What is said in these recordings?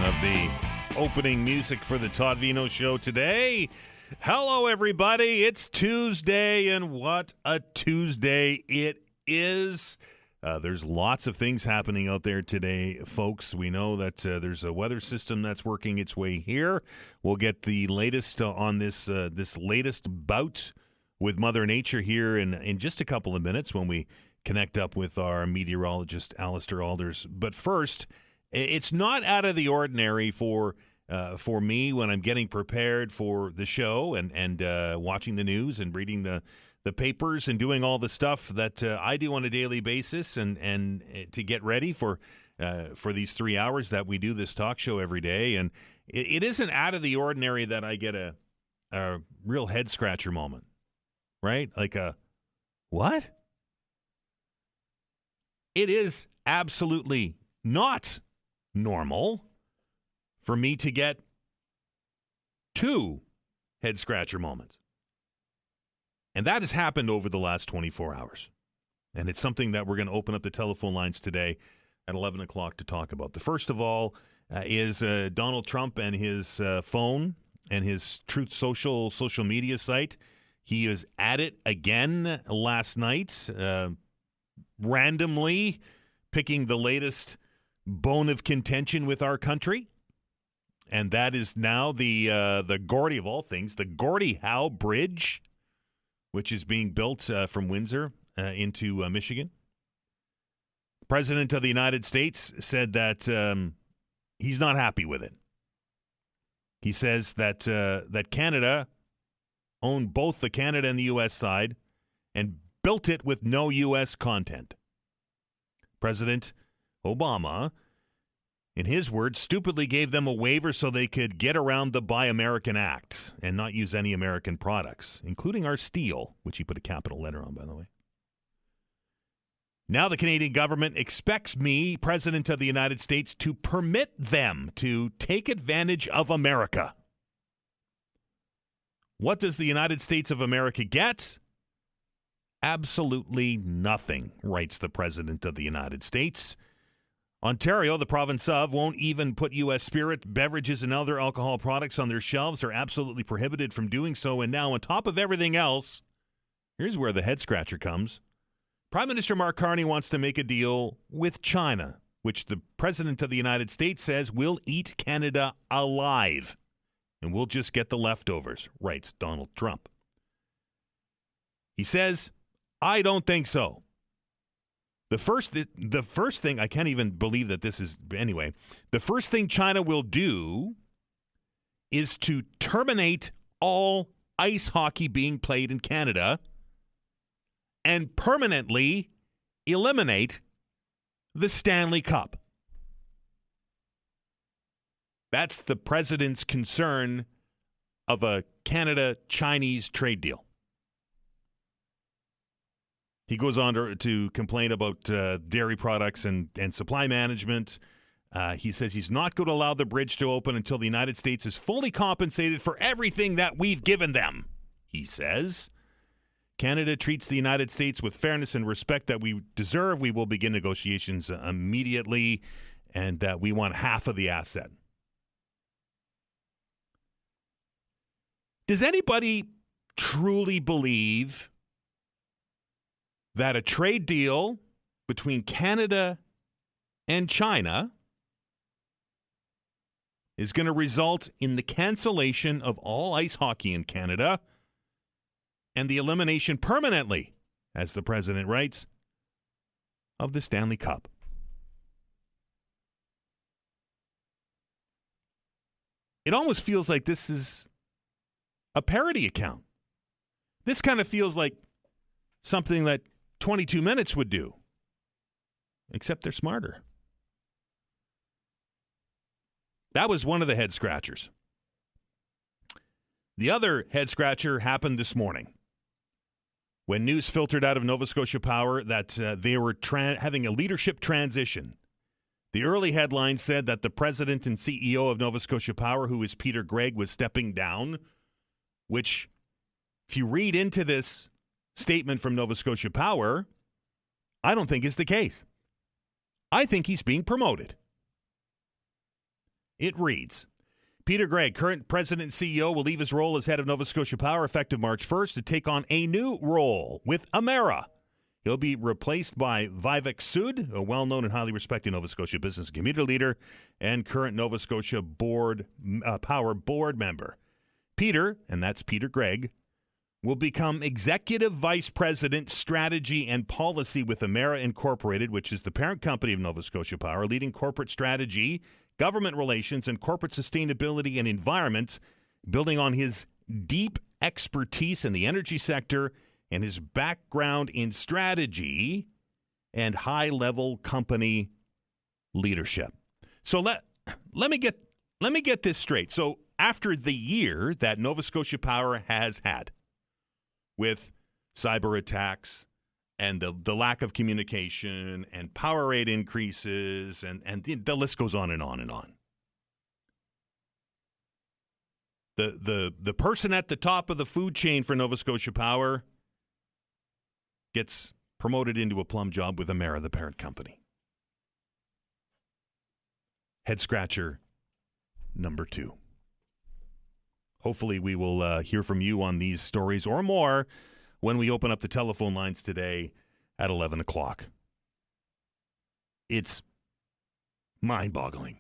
of the opening music for the Todd Veinotte Show today. Hello, everybody. It's Tuesday, and what a Tuesday it is. There's lots of things happening out there today, folks. We know that there's a weather system that's working its way here. We'll get the latest on this latest bout with Mother Nature here in just a couple of minutes when we connect up with our meteorologist, Alistair Alders. But first, it's not out of the ordinary for me when I'm getting prepared for the show and watching the news and reading the papers and doing all the stuff that I do on a daily basis and to get ready for these 3 hours that we do this talk show every day. And it isn't out of the ordinary that I get a real head scratcher moment, right? Like a what? It is absolutely not normal for me to get 2 head scratcher moments. And that has happened over the last 24 hours. And it's something that we're going to open up the telephone lines today at 11 o'clock to talk about. The first of all is Donald Trump and his phone and his Truth social media site. He is at it again last night, randomly picking the latest bone of contention with our country. And that is now the Gordie of all things, the Gordie Howe Bridge, which is being built from Windsor into Michigan. President of the United States said that he's not happy with it. He says that that Canada owned both the Canada and the U.S. side and built it with no U.S. content. President Obama, in his words, stupidly gave them a waiver so they could get around the Buy American Act and not use any American products, including our steel, which he put a capital letter on, by the way. Now the Canadian government expects me, President of the United States, to permit them to take advantage of America. What does the United States of America get? Absolutely nothing, writes the President of the United States. Ontario, the province of, won't even put U.S. spirit, beverages, and other alcohol products on their shelves. They're absolutely prohibited from doing so. And now, on top of everything else, here's where the head scratcher comes. Prime Minister Mark Carney wants to make a deal with China, which the President of the United States says will eat Canada alive. And we'll just get the leftovers, writes Donald Trump. He says, I don't think so. The first thing, I can't even believe that this is, anyway, the first thing China will do is to terminate all ice hockey being played in Canada and permanently eliminate the Stanley Cup. That's the president's concern of a Canada-Chinese trade deal. He goes on to complain about dairy products and supply management. He says he's not going to allow the bridge to open until the United States is fully compensated for everything that we've given them, he says. Canada treats the United States with fairness and respect that we deserve. We will begin negotiations immediately, and that we want half of the asset. Does anybody truly believe that a trade deal between Canada and China is going to result in the cancellation of all ice hockey in Canada and the elimination permanently, as the president writes, of the Stanley Cup? It almost feels like this is a parody account. This kind of feels like something that 22 Minutes would do, except they're smarter. That was one of the head scratchers. The other head scratcher happened this morning when news filtered out of Nova Scotia Power that they were having a leadership transition. The early headline said that the president and CEO of Nova Scotia Power, who is Peter Gregg, was stepping down, which, if you read into this statement from Nova Scotia Power, I don't think is the case. I think he's being promoted. It reads, Peter Gregg, current president and CEO, will leave his role as head of Nova Scotia Power effective March 1st to take on a new role with Emera. He'll be replaced by Vivek Sood, a well-known and highly respected Nova Scotia business and community leader and current Nova Scotia Power board member. Peter, and that's Peter Gregg, will become Executive Vice President, Strategy and Policy with Emera Incorporated, which is the parent company of Nova Scotia Power, leading corporate strategy, government relations, and corporate sustainability and environment, building on his deep expertise in the energy sector and his background in strategy and high-level company leadership. So let me get this straight. So after the year that Nova Scotia Power has had, with cyber attacks and the lack of communication and power rate increases and the list goes on and on and on. The person at the top of the food chain for Nova Scotia Power gets promoted into a plum job with Emera, the parent company. Head scratcher number 2. Hopefully we will hear from you on these stories or more when we open up the telephone lines today at 11 o'clock. It's mind-boggling.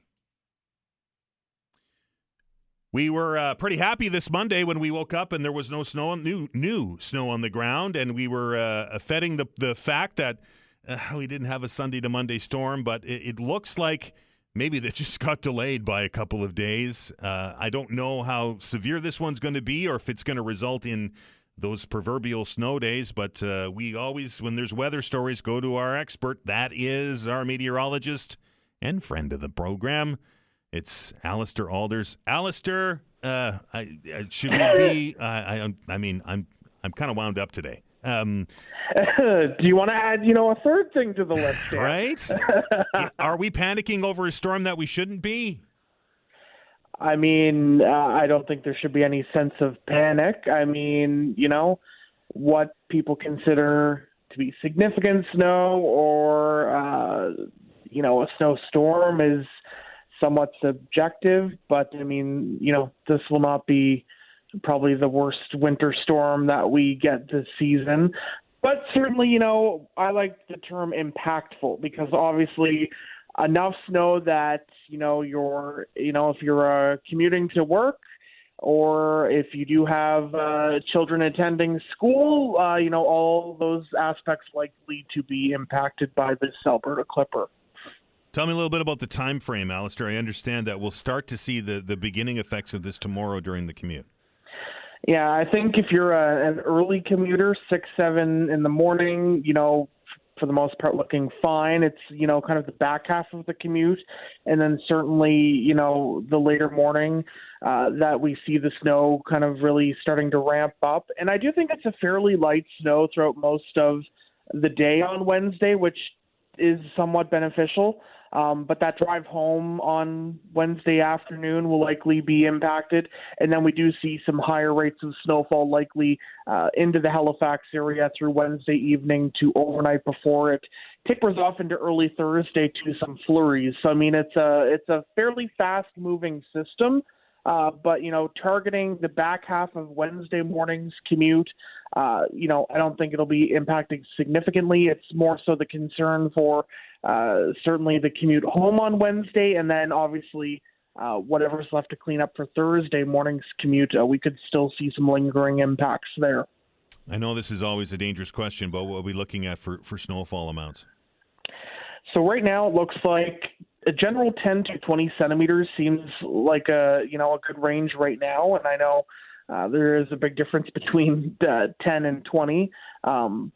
We were pretty happy this Monday when we woke up and there was no snow, new snow on the ground, and we were feting the fact that we didn't have a Sunday to Monday storm, but it looks like maybe that just got delayed by a couple of days. I don't know how severe this one's going to be or if it's going to result in those proverbial snow days, but we always, when there's weather stories, go to our expert. That is our meteorologist and friend of the program. It's Alistair Alders. Alistair, should we be? I mean, I'm kind of wound up today. Do you want to add, a third thing to the list? Dan? Right? Are we panicking over a storm that we shouldn't be? I mean, I don't think there should be any sense of panic. I mean, what people consider to be significant snow or, a snowstorm is somewhat subjective. But, I mean, this will not be probably the worst winter storm that we get this season. But certainly, I like the term impactful because obviously enough snow that, if you're commuting to work or if you do have children attending school, all those aspects likely to be impacted by this Alberta Clipper. Tell me a little bit about the time frame, Alistair. I understand that we'll start to see the beginning effects of this tomorrow during the commute. Yeah, I think if you're an early commuter, 6, 7 in the morning, for the most part looking fine. It's, kind of the back half of the commute. And then certainly, the later morning that we see the snow kind of really starting to ramp up. And I do think it's a fairly light snow throughout most of the day on Wednesday, which is somewhat beneficial. But that drive home on Wednesday afternoon will likely be impacted. And then we do see some higher rates of snowfall likely into the Halifax area through Wednesday evening to overnight before it tapers off into early Thursday to some flurries. So, I mean, it's a fairly fast-moving system. But, targeting the back half of Wednesday morning's commute, I don't think it'll be impacting significantly. It's more so the concern for certainly the commute home on Wednesday, and then obviously whatever's left to clean up for Thursday morning's commute, we could still see some lingering impacts there. I know this is always a dangerous question, but what are we looking at for snowfall amounts? So right now it looks like a general 10 to 20 centimeters seems like a good range right now. And I know there is a big difference between 10 and 20.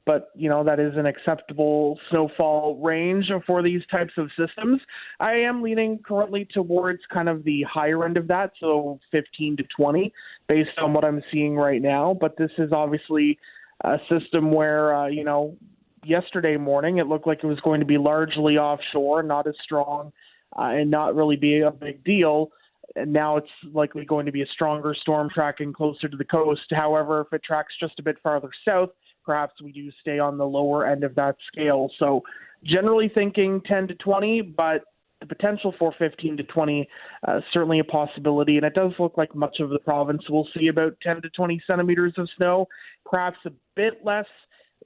But, that is an acceptable snowfall range for these types of systems. I am leaning currently towards kind of the higher end of that, so 15 to 20 based on what I'm seeing right now. But this is obviously a system where, yesterday morning, it looked like it was going to be largely offshore, not as strong, and not really be a big deal. And now it's likely going to be a stronger storm tracking closer to the coast. However, if it tracks just a bit farther south, perhaps we do stay on the lower end of that scale. So generally thinking 10 to 20, but the potential for 15 to 20 certainly a possibility, and it does look like much of the province will see about 10 to 20 centimeters of snow, perhaps a bit less,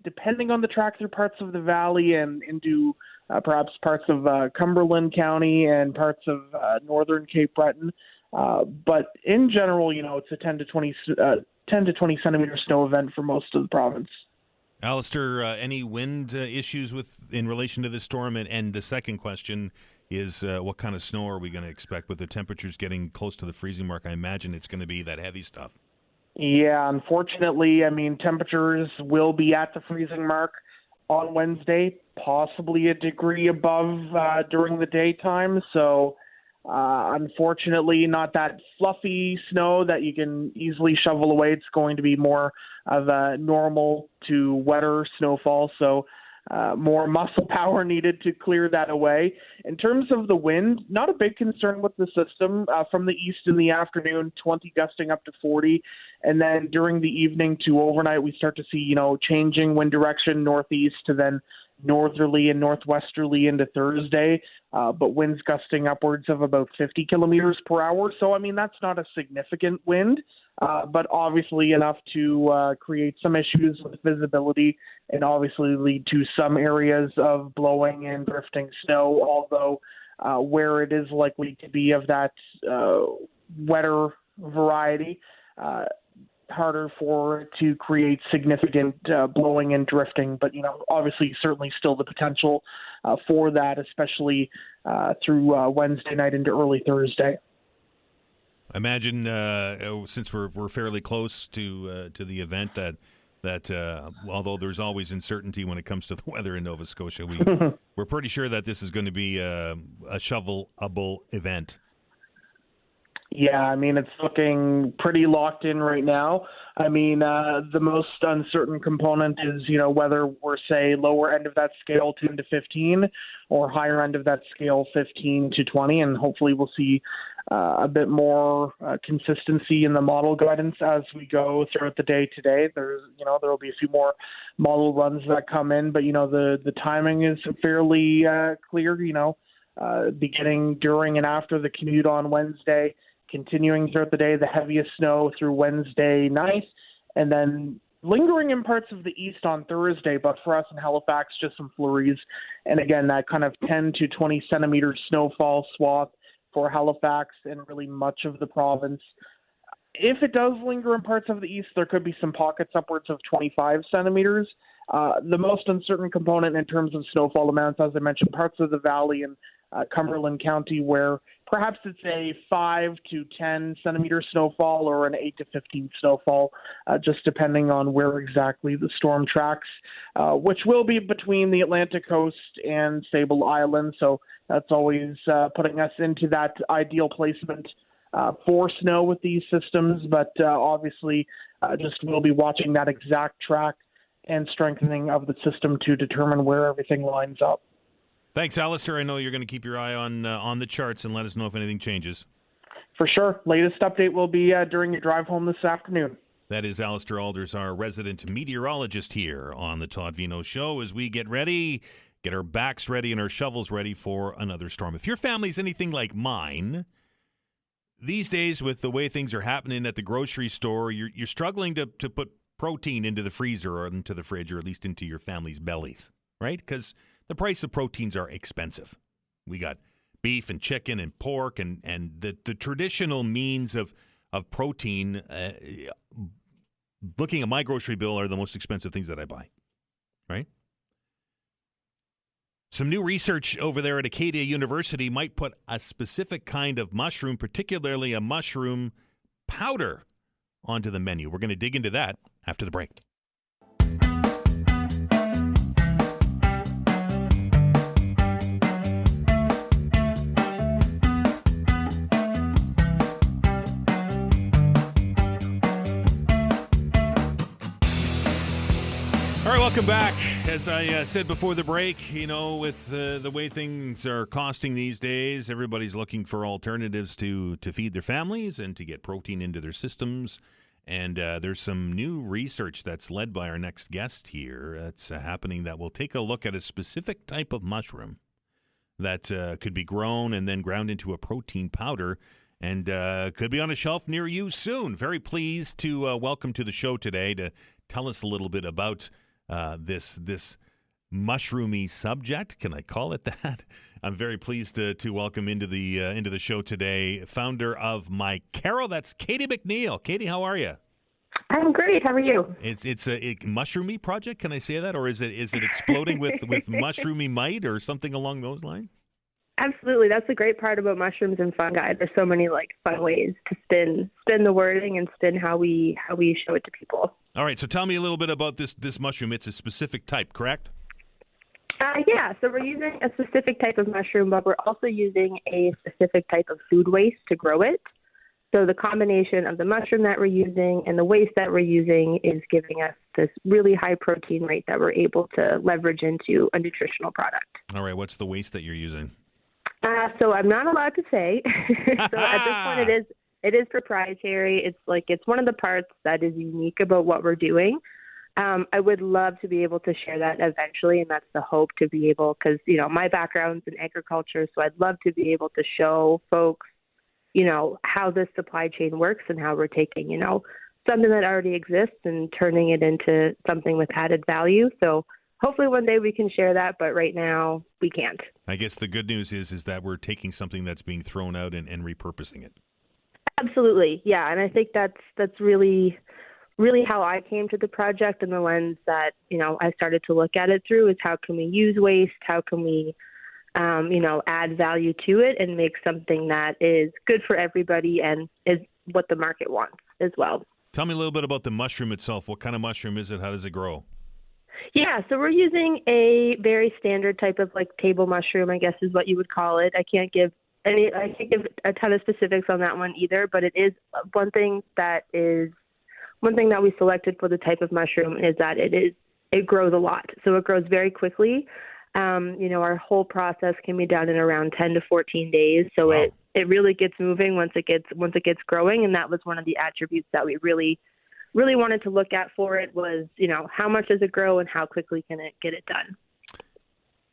depending on the track through parts of the valley and into perhaps parts of Cumberland County and parts of northern Cape Breton. But in general, it's a 10 to 20 centimeter snow event for most of the province. Alistair, any wind issues in relation to this storm? And the second question is, what kind of snow are we going to expect with the temperatures getting close to the freezing mark? I imagine it's going to be that heavy stuff. Yeah, unfortunately, temperatures will be at the freezing mark on Wednesday, possibly a degree above during the daytime. So, unfortunately, not that fluffy snow that you can easily shovel away. It's going to be more of a normal to wetter snowfall. So, more muscle power needed to clear that away. In terms of the wind, not a big concern with the system. From the east in the afternoon, 20 gusting up to 40. And then during the evening to overnight, we start to see, changing wind direction northeast to then northerly and northwesterly into Thursday, but winds gusting upwards of about 50 kilometers per hour. So, that's not a significant wind, but obviously enough to create some issues with visibility and obviously lead to some areas of blowing and drifting snow, although where it is likely to be of that wetter variety, harder for it to create significant blowing and drifting, but obviously certainly still the potential for that, especially through Wednesday night into early Thursday. I imagine since we're fairly close to the event that although there's always uncertainty when it comes to the weather in Nova Scotia, we're pretty sure that this is going to be a shovelable event. Yeah, it's looking pretty locked in right now. The most uncertain component is, whether we're, say, lower end of that scale, 10 to 15, or higher end of that scale, 15 to 20, and hopefully we'll see a bit more consistency in the model guidance as we go throughout the day today. There will be a few more model runs that come in, but, the timing is fairly clear, beginning during and after the commute on Wednesday, continuing throughout the day, the heaviest snow through Wednesday night, and then lingering in parts of the east on Thursday, but for us in Halifax, just some flurries. And again, that kind of 10 to 20 centimeter snowfall swath for Halifax and really much of the province. If it does linger in parts of the east, there could be some pockets upwards of 25 centimeters. The most uncertain component in terms of snowfall amounts, as I mentioned, parts of the valley and Cumberland County, where perhaps it's a 5 to 10 centimeter snowfall or an 8 to 15 snowfall, just depending on where exactly the storm tracks, which will be between the Atlantic coast and Sable Island. So that's always putting us into that ideal placement for snow with these systems. But obviously, just we'll be watching that exact track and strengthening of the system to determine where everything lines up. Thanks, Alistair. I know you're going to keep your eye on the charts and let us know if anything changes. For sure. Latest update will be during your drive home this afternoon. That is Alistair Alders, our resident meteorologist here on the Todd Veinotte Show, as we get ready, get our backs ready and our shovels ready for another storm. If your family's anything like mine, these days with the way things are happening at the grocery store, you're struggling to put protein into the freezer or into the fridge, or at least into your family's bellies, right? Because the price of proteins are expensive. We got beef and chicken and pork and the traditional means of protein. Looking at my grocery bill are the most expensive things that I buy, right? Some new research over there at Acadia University might put a specific kind of mushroom, particularly a mushroom powder, onto the menu. We're going to dig into that after the break. Welcome back. As I said before the break, with the way things are costing these days, everybody's looking for alternatives to feed their families and to get protein into their systems. And there's some new research that's led by our next guest here that's happening that will take a look at a specific type of mushroom that could be grown and then ground into a protein powder and could be on a shelf near you soon. Very pleased to welcome to the show today to tell us a little bit about this mushroomy subject. Can I call it that? I'm very pleased to welcome into the show today founder of Mycaro. That's Katie McNeill. Katie, how are you? I'm great. How are you? It's a mushroomy project. Can I say that, or is it exploding with mushroomy might or something along those lines? Absolutely. That's the great part about mushrooms and fungi. There's so many fun ways to spin the wording and spin how we show it to people. All right. So tell me a little bit about this mushroom. It's a specific type, correct? Yeah. So we're using a specific type of mushroom, but we're also using a specific type of food waste to grow it. So the combination of the mushroom that we're using and the waste that we're using is giving us this really high protein rate that we're able to leverage into a nutritional product. All right. What's the waste that you're using? So I'm not allowed to say. So at this point, it is proprietary. It's one of the parts that is unique about what we're doing. I would love to be able to share that eventually, and that's the hope, to be able, because my background's in agriculture, so I'd love to be able to show folks how this supply chain works and how we're taking, something that already exists and turning it into something with added value. So hopefully one day we can share that, but right now we can't. I guess the good news is that we're taking something that's being thrown out and repurposing it. Absolutely. Yeah. And I think that's really, really how I came to the project, and the lens that, I started to look at it through is how can we use waste? How can we add value to it and make something that is good for everybody and is what the market wants as well. Tell me a little bit about the mushroom itself. What kind of mushroom is it? How does it grow? Yeah, so we're using a very standard type of table mushroom, I guess is what you would call it. I can't give a ton of specifics on that one either, but it is one thing that we selected for the type of mushroom is that it grows a lot. So it grows very quickly. Our whole process can be done in around 10 to 14 days. So wow. It really gets moving once it gets growing. And that was one of the attributes that we really, really wanted to look at for it was, how much does it grow and how quickly can it get it done?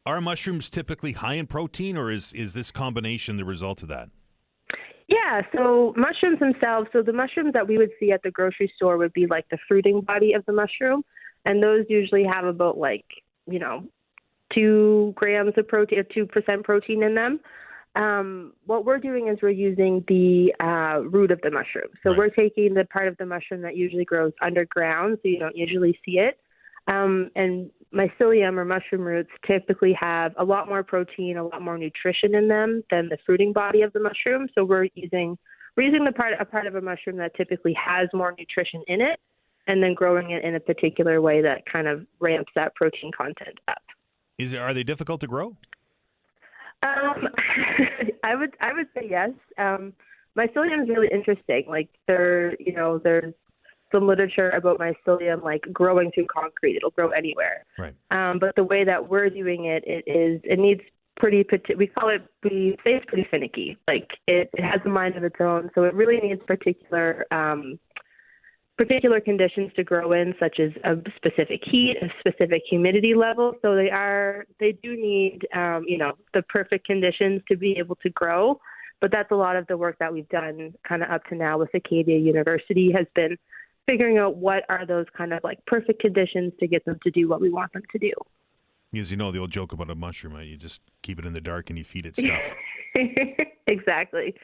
Are mushrooms typically high in protein, or is this combination the result of that? Yeah, so mushrooms themselves, so the mushrooms that we would see at the grocery store would be the fruiting body of the mushroom. And those usually have about 2 grams of protein, or 2% protein in them. What we're doing is we're using the root of the mushroom. So We're taking the part of the mushroom that usually grows underground, so you don't usually see it. And mycelium or mushroom roots typically have a lot more protein, a lot more nutrition in them than the fruiting body of the mushroom. So we're using a part of a mushroom that typically has more nutrition in it, and then growing it in a particular way that kind of ramps that protein content up. Are they difficult to grow? I would say yes. Mycelium is really interesting. There's some literature about mycelium growing through concrete. It'll grow anywhere. Right. But the way that we're doing it, it needs we say it's pretty finicky. It has a mind of its own, so it really needs particular conditions to grow in, such as a specific heat, a specific humidity level. So they do need, the perfect conditions to be able to grow. But that's a lot of the work that we've done kind of up to now with Acadia University has been figuring out what are those kind of perfect conditions to get them to do what we want them to do. As you know, the old joke about a mushroom, you just keep it in the dark and you feed it stuff. Exactly.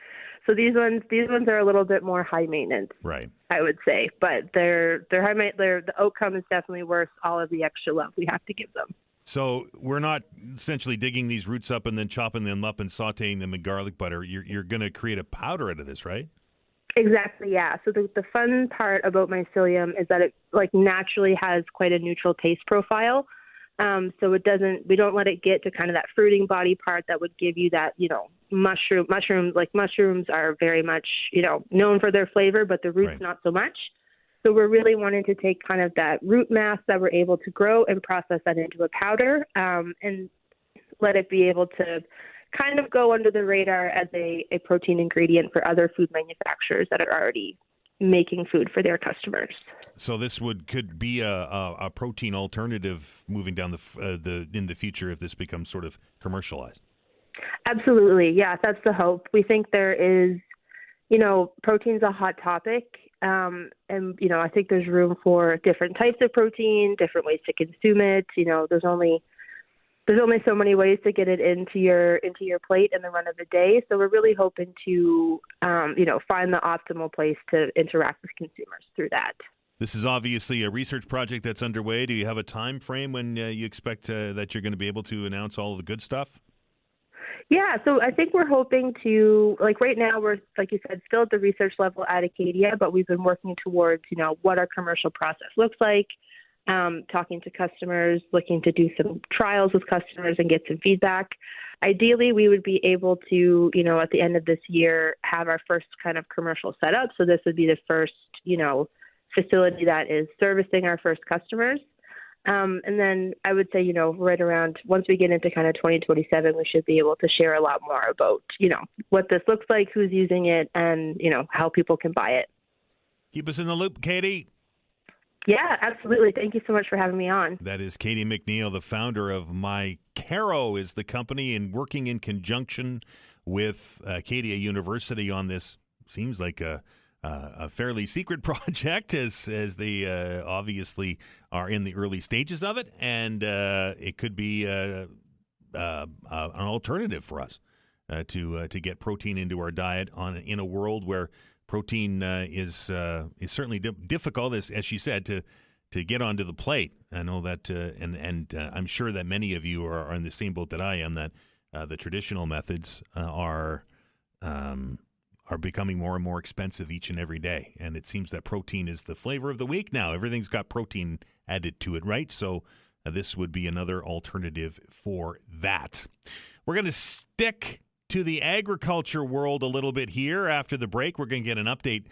So these ones are a little bit more high maintenance, right? I would say, but they're high maintenance. The outcome is definitely worth all of the extra love we have to give them. So we're not essentially digging these roots up and then chopping them up and sautéing them in garlic butter. You're going to create a powder out of this, right? Exactly. Yeah. So the fun part about mycelium is that it naturally has quite a neutral taste profile. So we don't let it get to kind of that fruiting body part that would give you that, mushrooms are very much, known for their flavor, but the roots not so much. So we're really wanting to take kind of that root mass that we're able to grow and process that into a powder, and let it be able to kind of go under the radar as a protein ingredient for other food manufacturers that are already making food for their customers. So this could be a protein alternative moving down in the future if this becomes sort of commercialized. Absolutely. Yeah, that's the hope. We think there is, protein's a hot topic. And, I think there's room for different types of protein, different ways to consume it. There's only so many ways to get it into your plate in the run of the day. So we're really hoping to, find the optimal place to interact with consumers through that. This is obviously a research project that's underway. Do you have a time frame when you expect that you're going to be able to announce all of the good stuff? Yeah, so I think we're hoping to, right now we're, like you said, still at the research level at Acadia, but we've been working towards, what our commercial process looks like, talking to customers, looking to do some trials with customers and get some feedback. Ideally, we would be able to, at the end of this year, have our first kind of commercial setup. So this would be the first, facility that is servicing our first customers. And then I would say, right around once we get into kind of 2027, we should be able to share a lot more about, what this looks like, who's using it, and, how people can buy it. Keep us in the loop, Katie. Yeah, absolutely. Thank you so much for having me on. That is Katie McNeill, the founder of Mycaro is the company, and working in conjunction with Acadia University on this. Seems like a fairly secret project as they obviously are in the early stages of it, and it could be an alternative for us to get protein into our diet in a world where protein is certainly difficult, as she said, to get onto the plate. I know that, and I'm sure that many of you are in the same boat that I am, that the traditional methods are becoming more and more expensive each and every day. And it seems that protein is the flavor of the week now. Everything's got protein added to it, right? So this would be another alternative for that. We're going to stick to the agriculture world a little bit here. After the break, we're going to get an update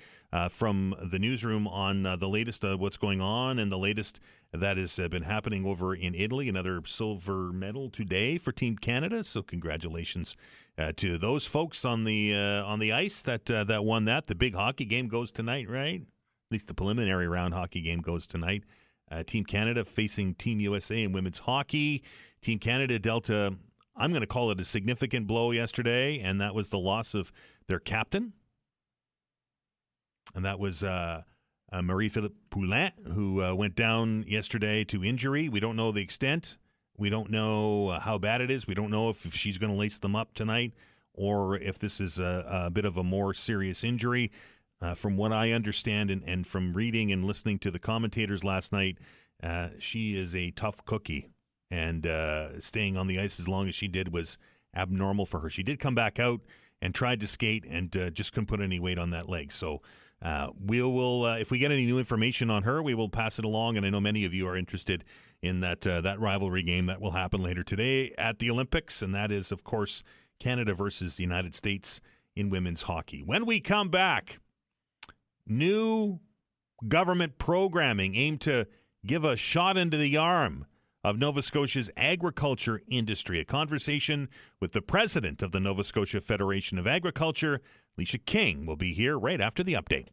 from the newsroom on the latest of what's going on and the latest that has been happening over in Italy. Another silver medal today for Team Canada. So congratulations to those folks on the ice that won that. The big hockey game goes tonight, right? At least the preliminary round hockey game goes tonight. Team Canada facing Team USA in women's hockey. Team Canada dealt I'm going to call it a significant blow yesterday, and that was the loss of their captain. And that was Marie-Philippe Poulin, who went down yesterday to injury. We don't know the extent. We don't know how bad it is. We don't know if she's going to lace them up tonight or if this is a bit of a more serious injury. From what I understand and from reading and listening to the commentators last night, she is a tough cookie. And staying on the ice as long as she did was abnormal for her. She did come back out and tried to skate and just couldn't put any weight on that leg. So we will, if we get any new information on her, we will pass it along. And I know many of you are interested in that rivalry game that will happen later today at the Olympics. And that is, of course, Canada versus the United States in women's hockey. When we come back, new government programming aimed to give a shot into the arm of Nova Scotia's agriculture industry. A conversation with the president of the Nova Scotia Federation of Agriculture, Alicia King, will be here right after the update.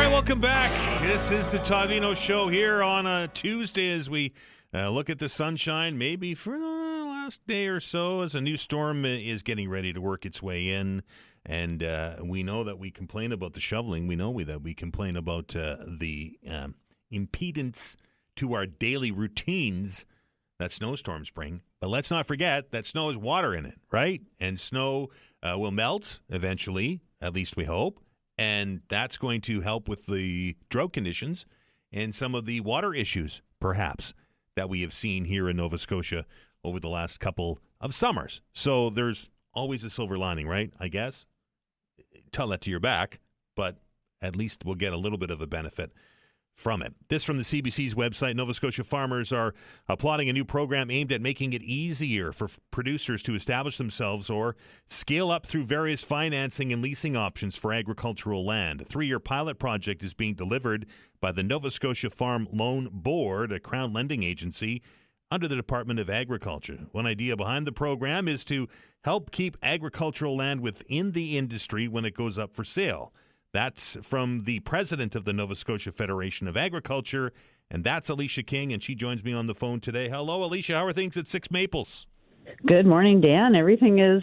Welcome back. This is the Todd Veinotte Show here on a Tuesday as we look at the sunshine, maybe for the last day or so, as a new storm is getting ready to work its way in. And we know that we complain about the shoveling. We know that we complain about the impedance to our daily routines that snowstorms bring. But let's not forget that snow has water in it, right? And snow will melt eventually, at least we hope. And that's going to help with the drought conditions and some of the water issues, perhaps, that we have seen here in Nova Scotia over the last couple of summers. So there's always a silver lining, right? I guess. Tell that to your back, but at least we'll get a little bit of a benefit from it. This from the CBC's website. Nova Scotia farmers are applauding a new program aimed at making it easier for producers to establish themselves or scale up through various financing and leasing options for agricultural land. A 3-year pilot project is being delivered by the Nova Scotia Farm Loan Board, a Crown lending agency under the Department of Agriculture. One idea behind the program is to help keep agricultural land within the industry when it goes up for sale. That's from the president of the Nova Scotia Federation of Agriculture, and that's Alicia King, and she joins me on the phone today. Hello, Alicia. How are things at Six Maples? Good morning, Dan. Everything is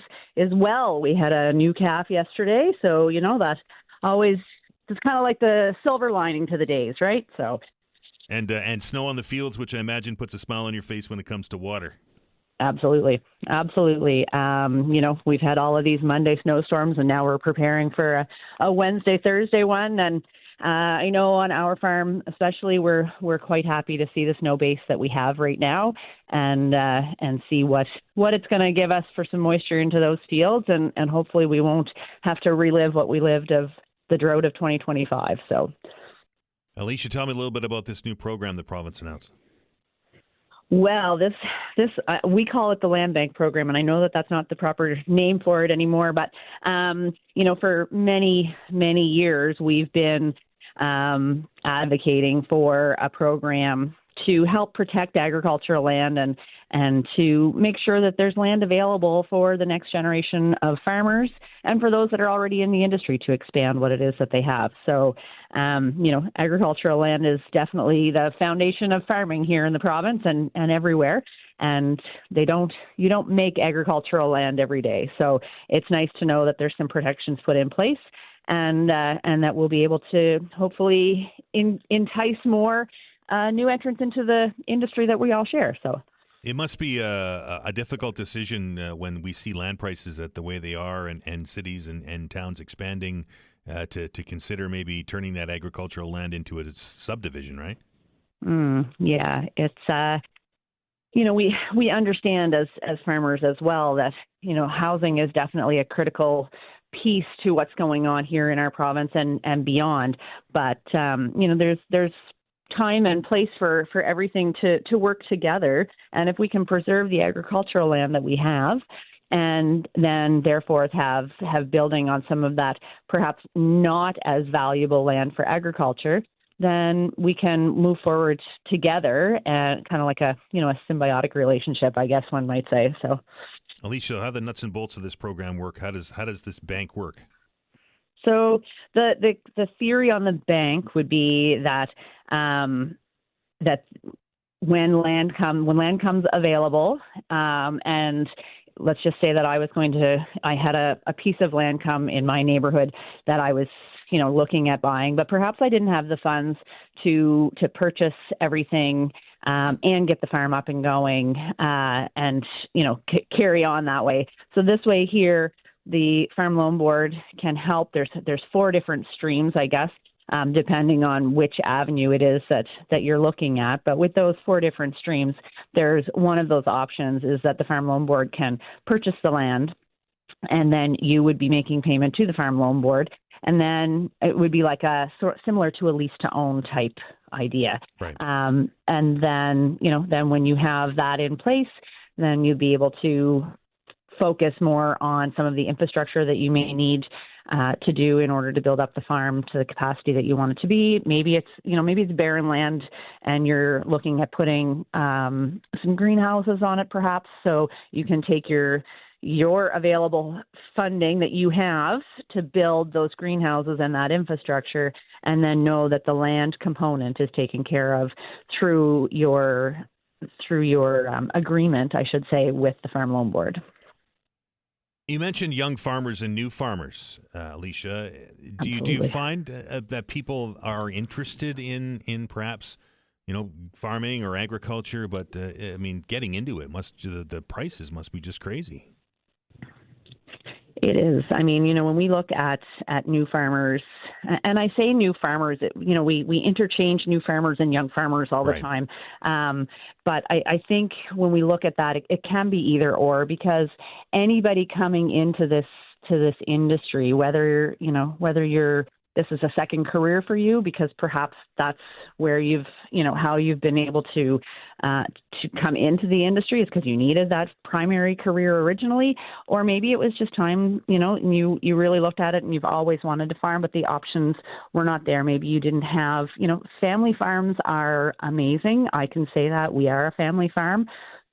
well. We had a new calf yesterday, so that always it's kind of like the silver lining to the days, right? So, and snow on the fields, which I imagine puts a smile on your face when it comes to water. Absolutely. We've had all of these Monday snowstorms, and now we're preparing for a Wednesday, Thursday one. And I know on our farm, especially, we're quite happy to see the snow base that we have right now, and see what it's going to give us for some moisture into those fields, and hopefully we won't have to relive what we lived of the drought of 2025. So, Alicia, tell me a little bit about this new program the province announced. Well, this we call it the Land Bank program, and I know that that's not the proper name for it anymore. But for many years, we've been advocating for a program to help protect agricultural land and to make sure that there's land available for the next generation of farmers and for those that are already in the industry to expand what it is that they have. So, agricultural land is definitely the foundation of farming here in the province and everywhere. And you don't make agricultural land every day. So it's nice to know that there's some protections put in place and that we'll be able to hopefully entice more new entrants into the industry that we all share. So it must be a difficult decision when we see land prices at the way they are and cities and towns expanding to consider maybe turning that agricultural land into a subdivision, right? Yeah, it's we understand as farmers as well that housing is definitely a critical piece to what's going on here in our province and beyond. But there's time and place for everything to work together. And if we can preserve the agricultural land that we have, and then therefore have building on some of that perhaps not as valuable land for agriculture, then we can move forward together and kind of like a symbiotic relationship, I guess one might say. So, Alicia, how the nuts and bolts of this program work? How does this bank work? So the theory on the bank would be that that when land comes available, and let's just say that I had a piece of land come in my neighborhood that I was looking at buying, but perhaps I didn't have the funds to purchase everything and get the farm up and going and carry on that way. So this way here, the Farm Loan Board can help. There's 4 different streams, I guess, depending on which avenue it is that you're looking at. But with those 4 different streams, there's one of those options is that the Farm Loan Board can purchase the land, and then you would be making payment to the Farm Loan Board, and then it would be like similar to a lease-to-own type idea. Right. And then then when you have that in place, then you'd be able to focus more on some of the infrastructure that you may need to do in order to build up the farm to the capacity that you want it to be. Maybe it's barren land and you're looking at putting some greenhouses on it perhaps, so you can take your available funding that you have to build those greenhouses and that infrastructure, and then know that the land component is taken care of through your agreement, I should say, with the Farm Loan Board. You mentioned young farmers and new farmers, Alicia. Do you find that people are interested in perhaps farming or agriculture, but getting into it the prices must be just crazy. It is. When we look at new farmers, and I say new farmers, we interchange new farmers and young farmers all the Right. time. But I think when we look at that, it can be either or, because anybody coming into this industry, whether you're this is a second career for you because perhaps that's where how you've been able to come into the industry is because you needed that primary career originally, or maybe it was just time, and you really looked at it and you've always wanted to farm, but the options were not there. Maybe you didn't have, family farms are amazing. I can say that we are a family farm,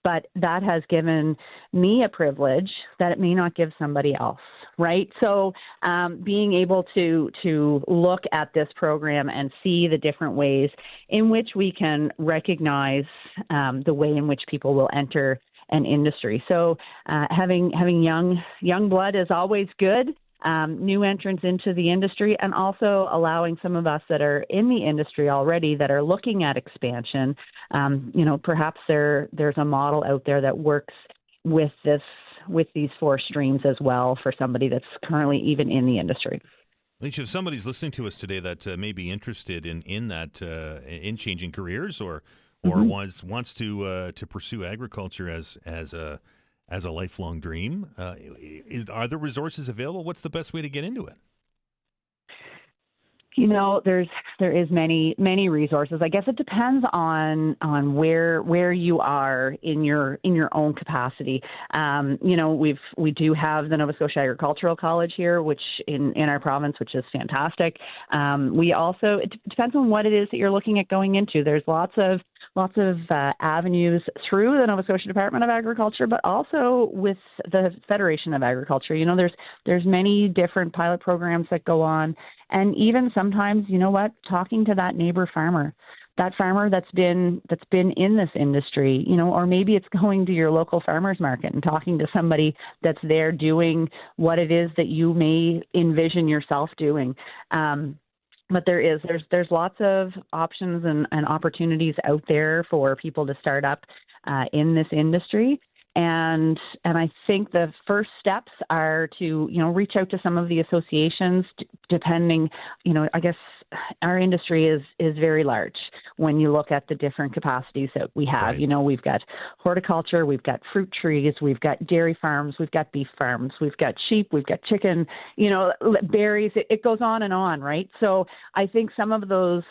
but that has given me a privilege that it may not give somebody else. Right. So being able to look at this program and see the different ways in which we can recognize the way in which people will enter an industry. So having young blood is always good. New entrants into the industry, and also allowing some of us that are in the industry already that are looking at expansion. Perhaps there's a model out there that works with these 4 streams as well for somebody that's currently even in the industry. Alicia, if somebody's listening to us today that may be interested in that in changing careers or wants to pursue agriculture as a lifelong dream, are there resources available? What's the best way to get into it? There is many resources. I guess it depends on where you are in your own capacity. We do have the Nova Scotia Agricultural College here, which in our province, which is fantastic. We also, it depends on what it is that you're looking at going into. There's lots of avenues through the Nova Scotia Department of Agriculture, but also with the Federation of Agriculture. There's many different pilot programs that go on, and even sometimes, talking to that neighbor farmer, that farmer that's been in this industry, or maybe it's going to your local farmers market and talking to somebody that's there doing what it is that you may envision yourself doing. But there's lots of options and opportunities out there for people to start up in this industry. And I think the first steps are to, reach out to some of the associations, depending, I guess our industry is very large when you look at the different capacities that we have. Right. We've got horticulture, we've got fruit trees, we've got dairy farms, we've got beef farms, we've got sheep, we've got chicken, berries, it goes on and on, right? So I think some of those,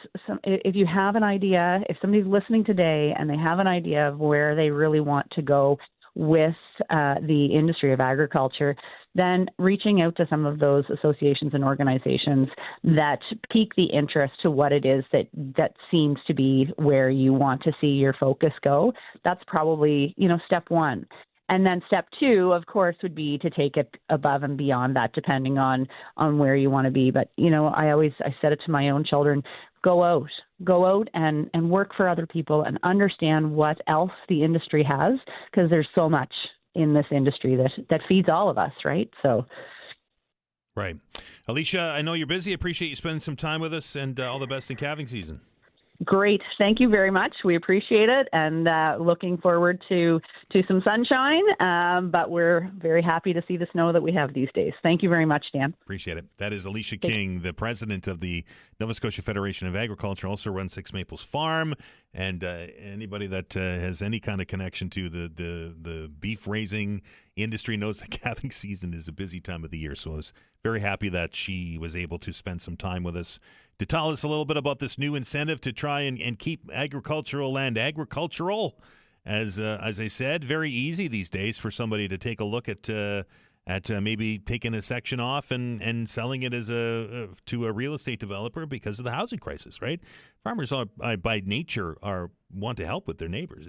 if you have an idea, if somebody's listening today and they have an idea of where they really want to go with the industry of agriculture, then reaching out to some of those associations and organizations that pique the interest to what it is that seems to be where you want to see your focus go. That's probably, step 1. And then step 2, of course, would be to take it above and beyond that, depending on where you want to be. But, I said it to my own children, go out and work for other people and understand what else the industry has, because there's so much in this industry that feeds all of us, right? So. Right. Alicia, I know you're busy. I appreciate you spending some time with us, and all the best in calving season. Great. Thank you very much. We appreciate it, and looking forward to some sunshine, but we're very happy to see the snow that we have these days. Thank you very much, Dan. Appreciate it. That is Alicia King, the president of the Nova Scotia Federation of Agriculture, also runs Six Maples Farm, and anybody that has any kind of connection to the beef raising industry knows that calving season is a busy time of the year. So I was very happy that she was able to spend some time with us to tell us a little bit about this new incentive to try and keep agricultural land agricultural. As I said, very easy these days for somebody to take a look at maybe taking a section off and selling it as to a real estate developer because of the housing crisis, right? Farmers are, by nature want to help with their neighbors.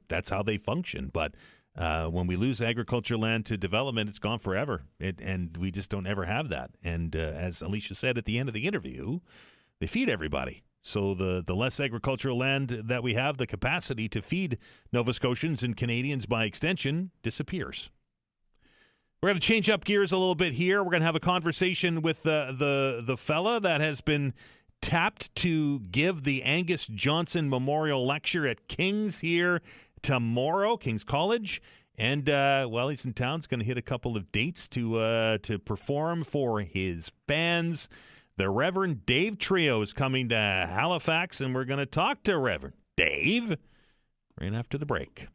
That's how they function. But when we lose agriculture land to development, it's gone forever, and we just don't ever have that. And as Alicia said at the end of the interview, they feed everybody. So the less agricultural land that we have, the capacity to feed Nova Scotians and Canadians by extension disappears. We're going to change up gears a little bit here. We're going to have a conversation with the fella that has been tapped to give the Angus Johnson Memorial Lecture at King's here tomorrow, King's College. And while he's in town, he's going to hit a couple of dates to perform for his bands. The Rev Dave Trio is coming to Halifax, and we're going to talk to Rev Dave right after the break.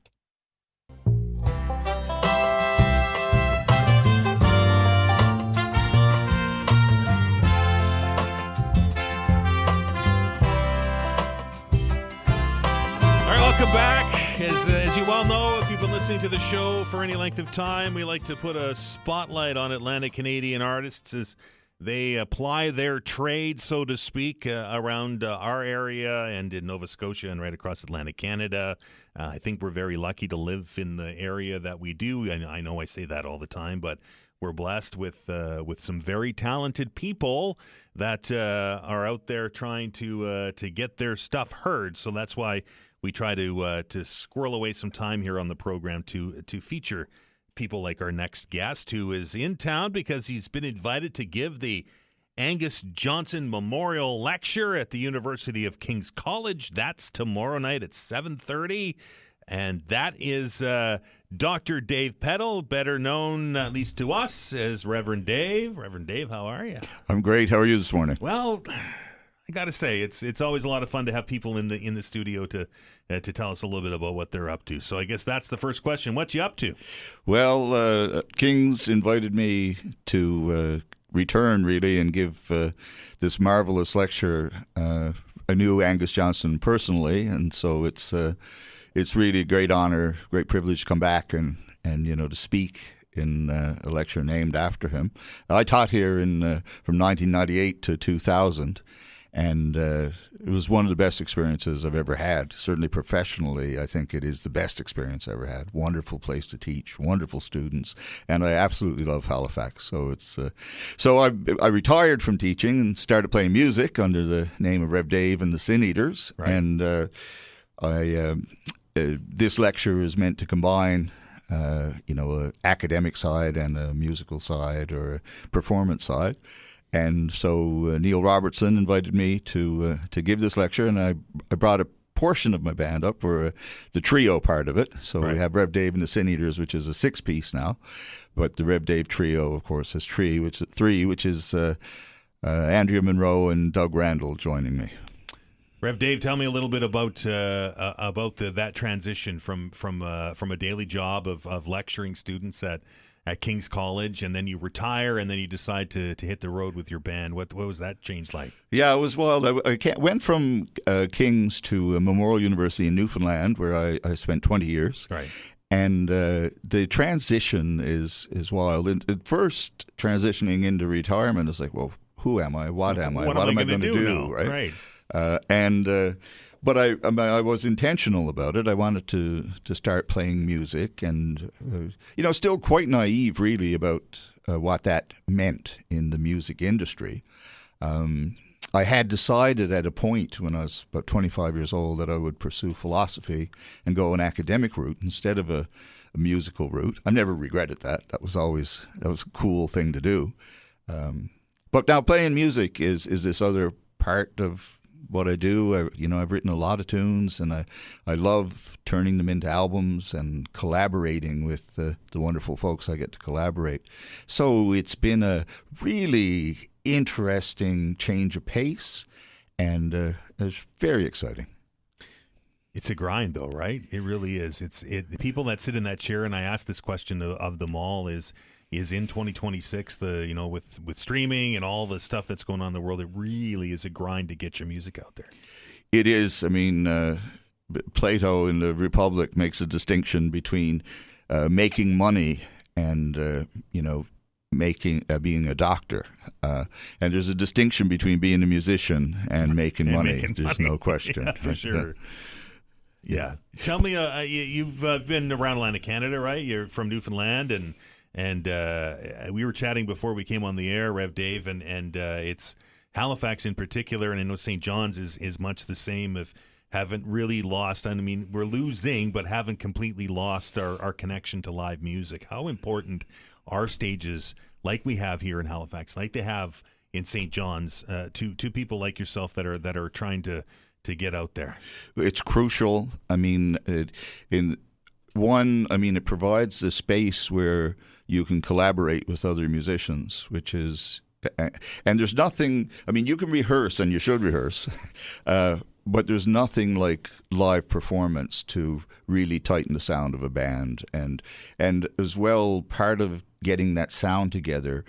back. As you well know, if you've been listening to the show for any length of time, we like to put a spotlight on Atlantic Canadian artists as they apply their trade, so to speak, around our area and in Nova Scotia and right across Atlantic Canada. I think we're very lucky to live in the area that we do. And I know I say that all the time, but we're blessed with some very talented people that are out there trying to get their stuff heard. So that's why we try to squirrel away some time here on the program to feature people like our next guest, who is in town because he's been invited to give the Angus Johnson Memorial Lecture at the University of King's College. That's tomorrow night at 7:30. And that is Dr. Dave Peddle, better known, at least to us, as Reverend Dave. Reverend Dave, how are you? I'm great. How are you this morning? Well, I got to say, it's always a lot of fun to have people in the studio to tell us a little bit about what they're up to. So I guess that's the first question. What you up to? Well, King's invited me to return, really, and give this marvelous lecture. I knew Angus Johnson personally, and so it's really a great honor, great privilege to come back and to speak in a lecture named after him. I taught here from 1998 to 2000. And it was one of the best experiences I've ever had. Certainly professionally, I think it is the best experience I ever had. Wonderful place to teach, wonderful students, and I absolutely love Halifax. So I retired from teaching and started playing music under the name of Rev Dave and the Sin Eaters. Right. And this lecture is meant to combine an academic side and a musical side or a performance side. And so Neil Robertson invited me to give this lecture, and I brought a portion of my band up for the trio part of it. So right. We have Rev Dave and the Sin Eaters, which is a 6-piece now, but the Rev Dave Trio, of course, has three, which is Andrea Monroe and Doug Randall joining me. Rev Dave, tell me a little bit about that transition from a daily job of lecturing students at King's College, and then you retire, and then you decide to hit the road with your band. What was that change like? Yeah, it was wild. I went from King's to Memorial University in Newfoundland, where I spent 20 years. Right. And the transition is wild. At first, transitioning into retirement is like, well, who am I? What am I? What am I going to do? Right. But I was intentional about it. I wanted to start playing music, and still quite naive, really, about what that meant in the music industry. I had decided at a point when I was about 25 years old that I would pursue philosophy and go an academic route instead of a musical route. I never regretted that. That was a cool thing to do. But now playing music is this other part of what I do. I've written a lot of tunes, and I love turning them into albums and collaborating with the wonderful folks I get to collaborate. So it's been a really interesting change of pace, and it's very exciting. It's a grind, though, right? It really is. The people that sit in that chair, and I ask this question of them all, is in 2026, with streaming and all the stuff that's going on in the world, it really is a grind to get your music out there. It is. I mean, Plato in the Republic makes a distinction between making money and being a doctor, and there's a distinction between being a musician and making money. There's no question. Yeah, for sure. Yeah. Tell me, you've been around Atlantic Canada, right? You're from Newfoundland, and we were chatting before we came on the air, Rev Dave, and it's Halifax in particular, and I know St. John's is much the same. Haven't really lost. I mean, we're losing, but haven't completely lost our connection to live music. How important are stages like we have here in Halifax, like they have in St. John's, to people like yourself that are trying to get out there? It's crucial. I mean, it provides the space where you can collaborate with other musicians, which is, and there's nothing, I mean, you can rehearse, and you should rehearse, but there's nothing like live performance to really tighten the sound of a band. And as well, part of getting that sound together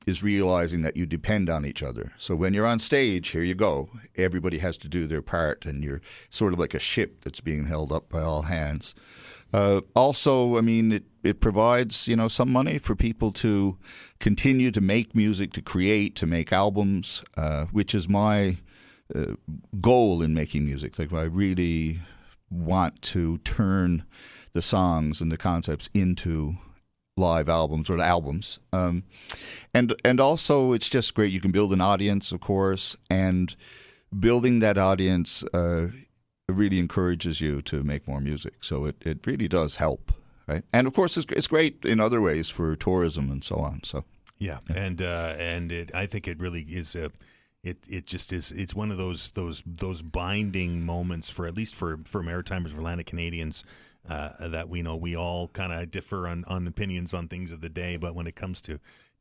is realizing that you depend on each other. So when you're on stage, here you go. Everybody has to do their part, and you're sort of like a ship that's being held up by all hands. Also, I mean, it provides, you know, some money for people to continue to make music, to create, to make albums, which is my goal in making music. Like, I really want to turn the songs and the concepts into live albums or albums. And also it's just great. You can build an audience, of course, and building that audience really encourages you to make more music. So it really does help, right? And of course it's great in other ways for tourism and so on. So yeah. And I think it really is it just is. It's one of those binding moments for, at least for Maritimers, for Atlantic Canadians, that we know we all kind of differ on opinions on things of the day, but when it comes to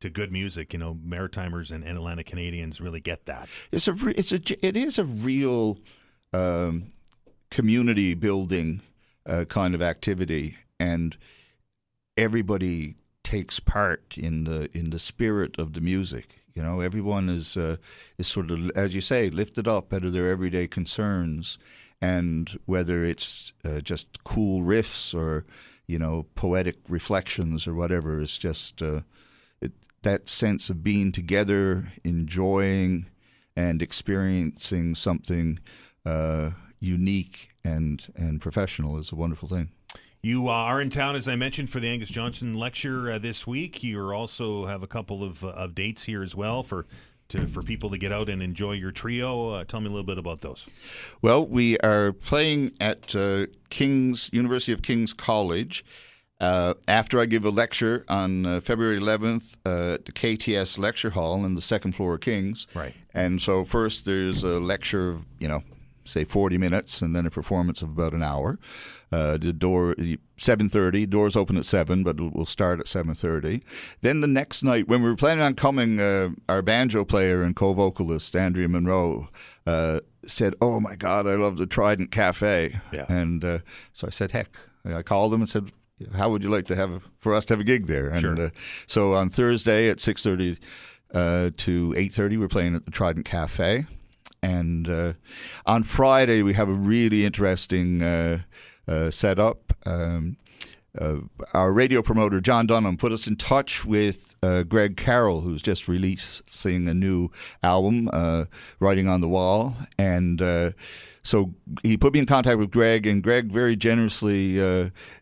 good music, you know, Maritimers and Atlantic Canadians really get that. It is a real community building kind of activity, and everybody takes part in the spirit of the music. You know, everyone is sort of, as you say, lifted up out of their everyday concerns. And whether it's just cool riffs or, you know, poetic reflections or whatever, it's just that sense of being together, enjoying and experiencing something unique and professional is a wonderful thing. You are in town, as I mentioned, for the Angus Johnson lecture this week. You also have a couple of dates here as well for people to get out and enjoy your trio. Tell me a little bit about those. Well, we are playing at University of King's College after I give a lecture on February 11th at the KTS Lecture Hall in the second floor of King's. Right. And so first there's a lecture of, you know, say 40 minutes, and then a performance of about an hour. The door 7:30. Doors open at 7, but we'll start at 7:30. Then the next night, when we were planning on coming, our banjo player and co-vocalist Andrea Monroe said, "Oh my God, I love the Trident Cafe." Yeah. And so I said, "Heck!" I called him and said, "How would you like to have for us to have a gig there?" And sure. So on Thursday at 6:30 to 8:30, we're playing at the Trident Cafe. And on Friday, we have a really interesting setup. Our radio promoter, John Dunham, put us in touch with Greg Carroll, who's just releasing a new album, Writing on the Wall. And so he put me in contact with Greg, and Greg very generously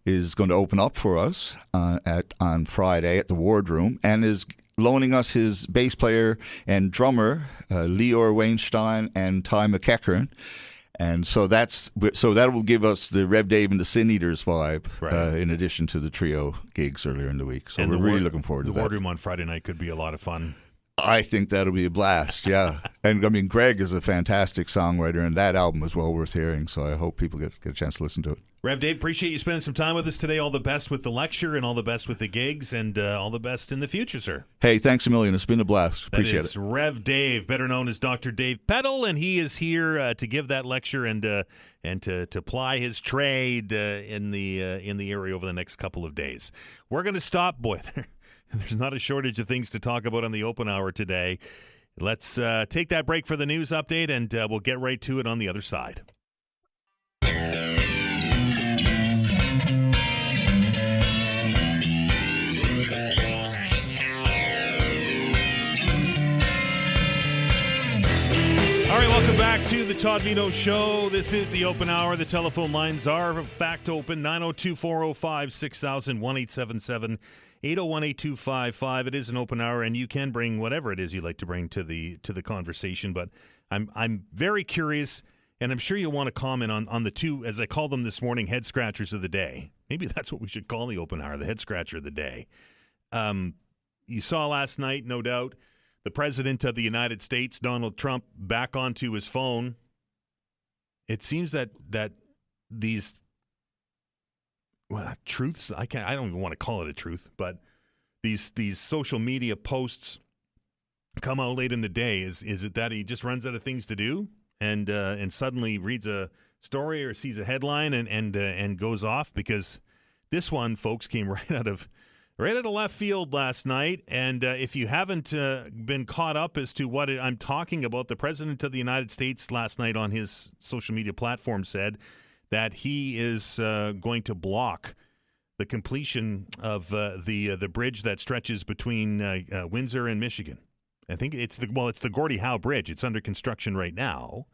is going to open up for us on Friday at the Wardroom, and is loaning us his bass player and drummer, Leor Weinstein and Ty McEachern. And so that will give us the Rev Dave and the Sin Eaters vibe, right, in addition to the trio gigs earlier in the week. So and we're really looking forward to that. The Wardroom on Friday night could be a lot of fun. I think that'll be a blast, yeah. And I mean, Greg is a fantastic songwriter, and that album is well worth hearing. So I hope people get a chance to listen to it. Rev Dave, appreciate you spending some time with us today. All the best with the lecture, and all the best with the gigs, and all the best in the future, sir. Hey, thanks a million. It's been a blast. Appreciate it. Rev Dave, better known as Dr. Dave Peddle, and he is here to give that lecture and to ply his trade in the area over the next couple of days. We're going to stop, boy. There's not a shortage of things to talk about on the open hour today. Let's take that break for the news update, and we'll get right to it on the other side. All right, welcome back to the Todd Veinotte Show. This is the open hour. The telephone lines are, in fact, open. 902-405-6000, 1-877-801-8255. It is an open hour, and you can bring whatever it is you'd like to bring to the conversation. But I'm very curious, and I'm sure you'll want to comment on the two, as I call them this morning, head scratchers of the day. Maybe that's what we should call the open hour, the head scratcher of the day. You saw last night, no doubt, the President of the United States, Donald Trump, back onto his phone. It seems that these truths, I don't even want to call it a truth, but these social media posts come out late in the day. Is it that he just runs out of things to do and suddenly reads a story or sees a headline and goes off? Because this one, folks, came right out of right out of left field last night. And if you haven't been caught up as to what I'm talking about, the President of the United States last night on his social media platform said that he is going to block the completion of the bridge that stretches between Windsor and Michigan. I think it's the Gordie Howe Bridge. It's under construction right now.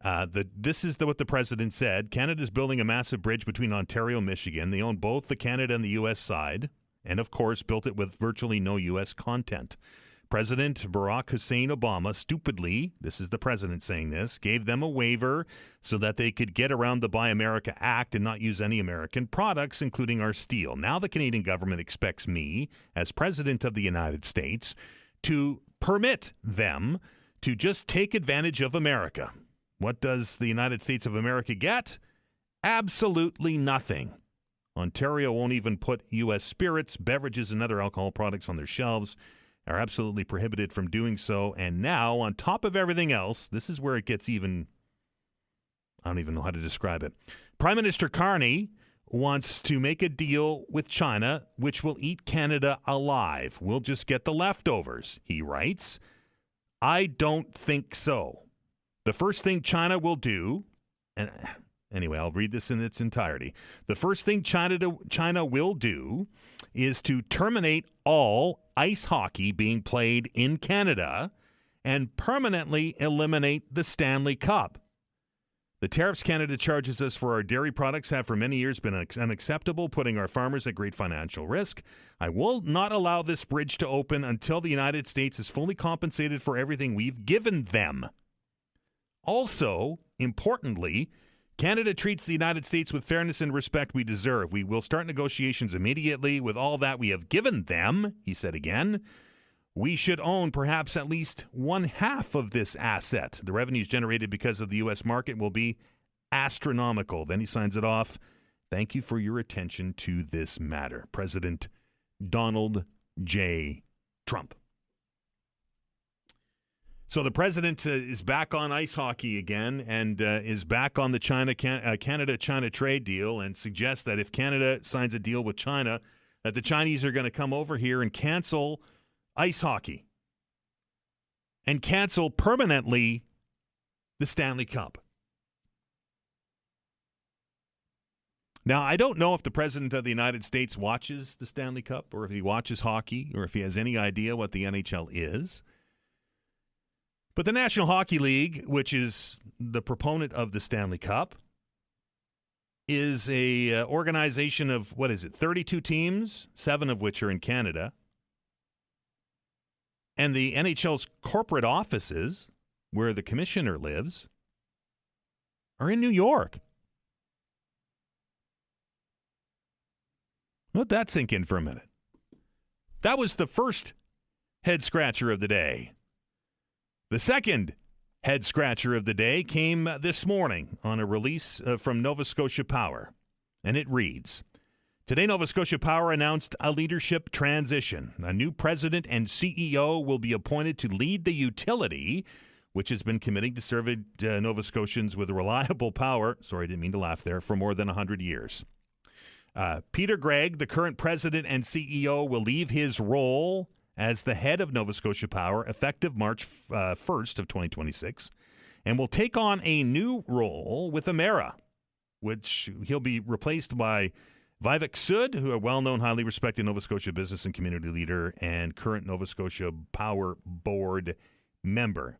This is what the president said. Canada's building a massive bridge between Ontario and Michigan. They own both the Canada and the U.S. side, and of course built it with virtually no U.S. content. President Barack Hussein Obama stupidly, this is the president saying this, gave them a waiver so that they could get around the Buy America Act and not use any American products, including our steel. Now the Canadian government expects me, as President of the United States, to permit them to just take advantage of America. What does the United States of America get? Absolutely nothing. Ontario won't even put U.S. spirits, beverages, and other alcohol products on their shelves. Are absolutely prohibited from doing so. And now, on top of everything else, this is where it gets even, I don't even know how to describe it. Prime Minister Carney wants to make a deal with China, which will eat Canada alive. We'll just get the leftovers, he writes. I don't think so. The first thing China will do, and anyway, I'll read this in its entirety. The first thing China will do is to terminate all ice hockey being played in Canada and permanently eliminate the Stanley Cup. The tariffs Canada charges us for our dairy products have for many years been unacceptable, putting our farmers at great financial risk. I will not allow this bridge to open until the United States is fully compensated for everything we've given them. Also, importantly, Canada treats the United States with fairness and respect we deserve. We will start negotiations immediately with all that we have given them, he said again. We should own perhaps at least one half of this asset. The revenues generated because of the U.S. market will be astronomical. Then he signs it off. Thank you for your attention to this matter. President Donald J. Trump. So the president is back on ice hockey again and is back on the Canada-China trade deal and suggests that if Canada signs a deal with China, that the Chinese are going to come over here and cancel ice hockey and cancel permanently the Stanley Cup. Now, I don't know if the President of the United States watches the Stanley Cup or if he watches hockey or if he has any idea what the NHL is. But the National Hockey League, which is the proponent of the Stanley Cup, is a organization of, 32 teams, 7 of which are in Canada. And the NHL's corporate offices, where the commissioner lives, are in New York. Let that sink in for a minute. That was the first head-scratcher of the day. The second head-scratcher of the day came this morning on a release from Nova Scotia Power, and it reads, Today, Nova Scotia Power announced a leadership transition. A new president and CEO will be appointed to lead the utility, which has been committing to serve Nova Scotians with reliable power, sorry, I didn't mean to laugh there, for more than 100 years. Peter Gregg, the current president and CEO, will leave his role as the head of Nova Scotia Power effective March 1st of 2026 and will take on a new role with Emera, which he'll be replaced by Vivek Sood, who a well-known, highly respected Nova Scotia business and community leader and current Nova Scotia Power Board member.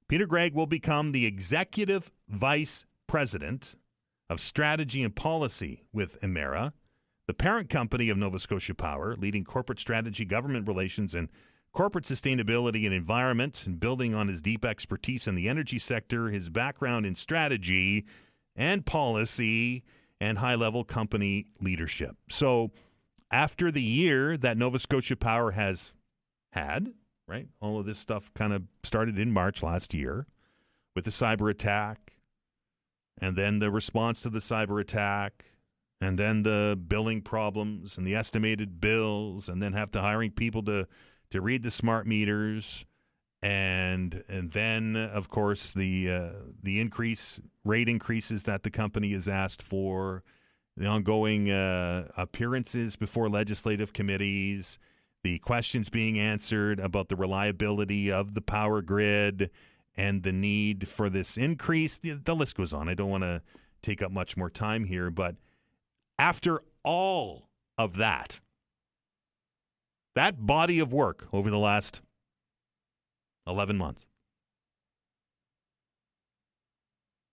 Peter Gregg will become the executive vice president of strategy and policy with Emera, the parent company of Nova Scotia Power, leading corporate strategy, government relations, and corporate sustainability and environment, and building on his deep expertise in the energy sector, his background in strategy and policy, and high-level company leadership. So after the year that Nova Scotia Power has had, right, all of this stuff kind of started in March last year with the cyber attack, and then the response to the cyber attack, and then the billing problems and the estimated bills, and then have to hiring people to read the smart meters, and then of course the rate increases that the company has asked for, the ongoing appearances before legislative committees, the questions being answered about the reliability of the power grid and the need for this increase. The list goes on. I don't want to take up much more time here, but after all of that body of work over the last 11 months,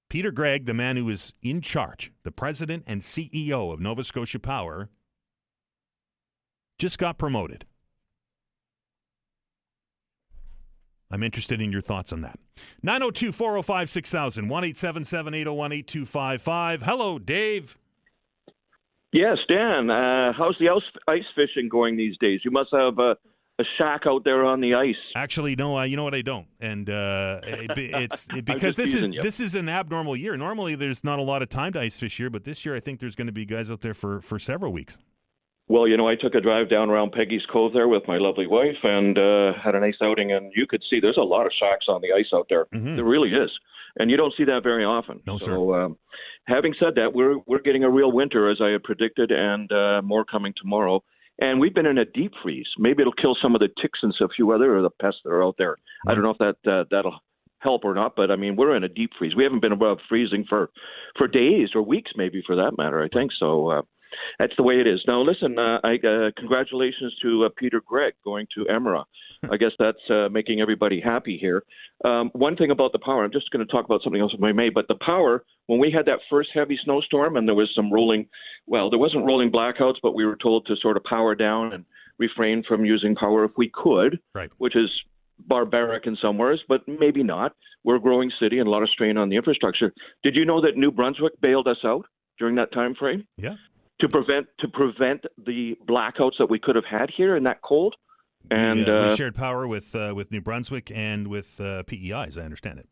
Peter Gregg, the man who is in charge, the president and CEO of Nova Scotia Power, just got promoted. I'm interested in your thoughts on that. 902-405-6000, 1-877-801-8255. Hello, Dave. Yes, Dan. How's the ice fishing going these days? You must have a shack out there on the ice. Actually, no. You know what? I don't, and it's because this is an abnormal year. Normally, there's not a lot of time to ice fish here, but this year, I think there's going to be guys out there for several weeks. Well, I took a drive down around Peggy's Cove there with my lovely wife and had a nice outing, and you could see there's a lot of shacks on the ice out there. Mm-hmm. There really is, and you don't see that very often. No, sir. So, having said that, we're getting a real winter, as I had predicted, and more coming tomorrow. And we've been in a deep freeze. Maybe it'll kill some of the ticks and a few other of the pests that are out there. Mm-hmm. I don't know if that'll help or not, but I mean, we're in a deep freeze. We haven't been above freezing for days or weeks, maybe, for that matter. I think so. That's the way it is. Now, listen, congratulations to Peter Gregg going to Emera. I guess that's making everybody happy here. One thing about the power, I'm just going to talk about something else if I may, but the power, when we had that first heavy snowstorm and there was some there wasn't rolling blackouts, but we were told to sort of power down and refrain from using power if we could, right, which is barbaric in some ways, but maybe not. We're a growing city and a lot of strain on the infrastructure. Did you know that New Brunswick bailed us out during that time frame? Yeah. To prevent the blackouts that we could have had here in that cold, and we shared power with New Brunswick and with PEI, as I understand it.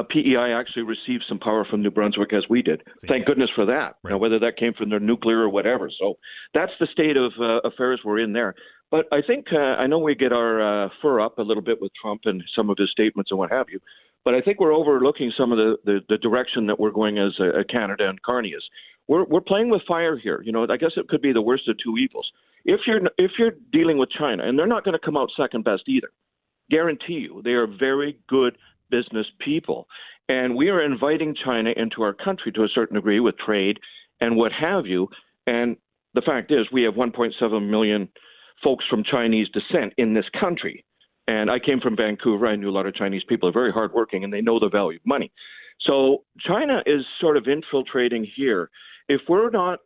PEI actually received some power from New Brunswick, as we did. Thank goodness for that. Right. Now, whether that came from their nuclear or whatever, so that's the state of affairs we're in there. But I think I know we get our fur up a little bit with Trump and some of his statements and what have you. But I think we're overlooking some of the direction that we're going as Canada and Carney is. We're playing with fire here. I guess it could be the worst of two evils. If you're dealing with China, and they're not going to come out second best either, guarantee you, they are very good business people, and we are inviting China into our country to a certain degree with trade and what have you. And the fact is, we have 1.7 million folks from Chinese descent in this country. And I came from Vancouver. I knew a lot of Chinese people are very hardworking, and they know the value of money. So China is sort of infiltrating here. If we're not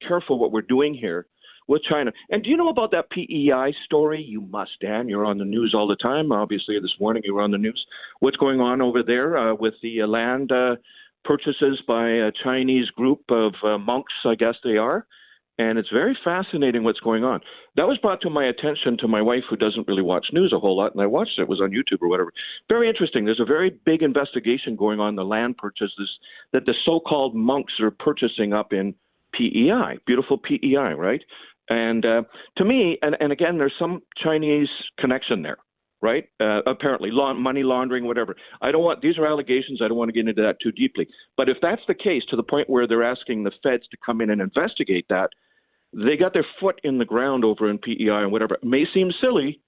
careful what we're doing here with China. And do you know about that PEI story? You must, Dan. You're on the news all the time. Obviously, this morning you were on the news. What's going on over there with the land purchases by a Chinese group of monks, I guess they are. And it's very fascinating what's going on. That was brought to my attention to my wife, who doesn't really watch news a whole lot, and I watched it. It was on YouTube or whatever. Very interesting. There's a very big investigation going on, the land purchases that the so-called monks are purchasing up in PEI, beautiful PEI, right? And to me, and again, there's some Chinese connection there, right? Apparently, money laundering, whatever. These are allegations. I don't want to get into that too deeply. But if that's the case, to the point where they're asking the feds to come in and investigate that, they got their foot in the ground over in PEI and whatever. It may seem silly,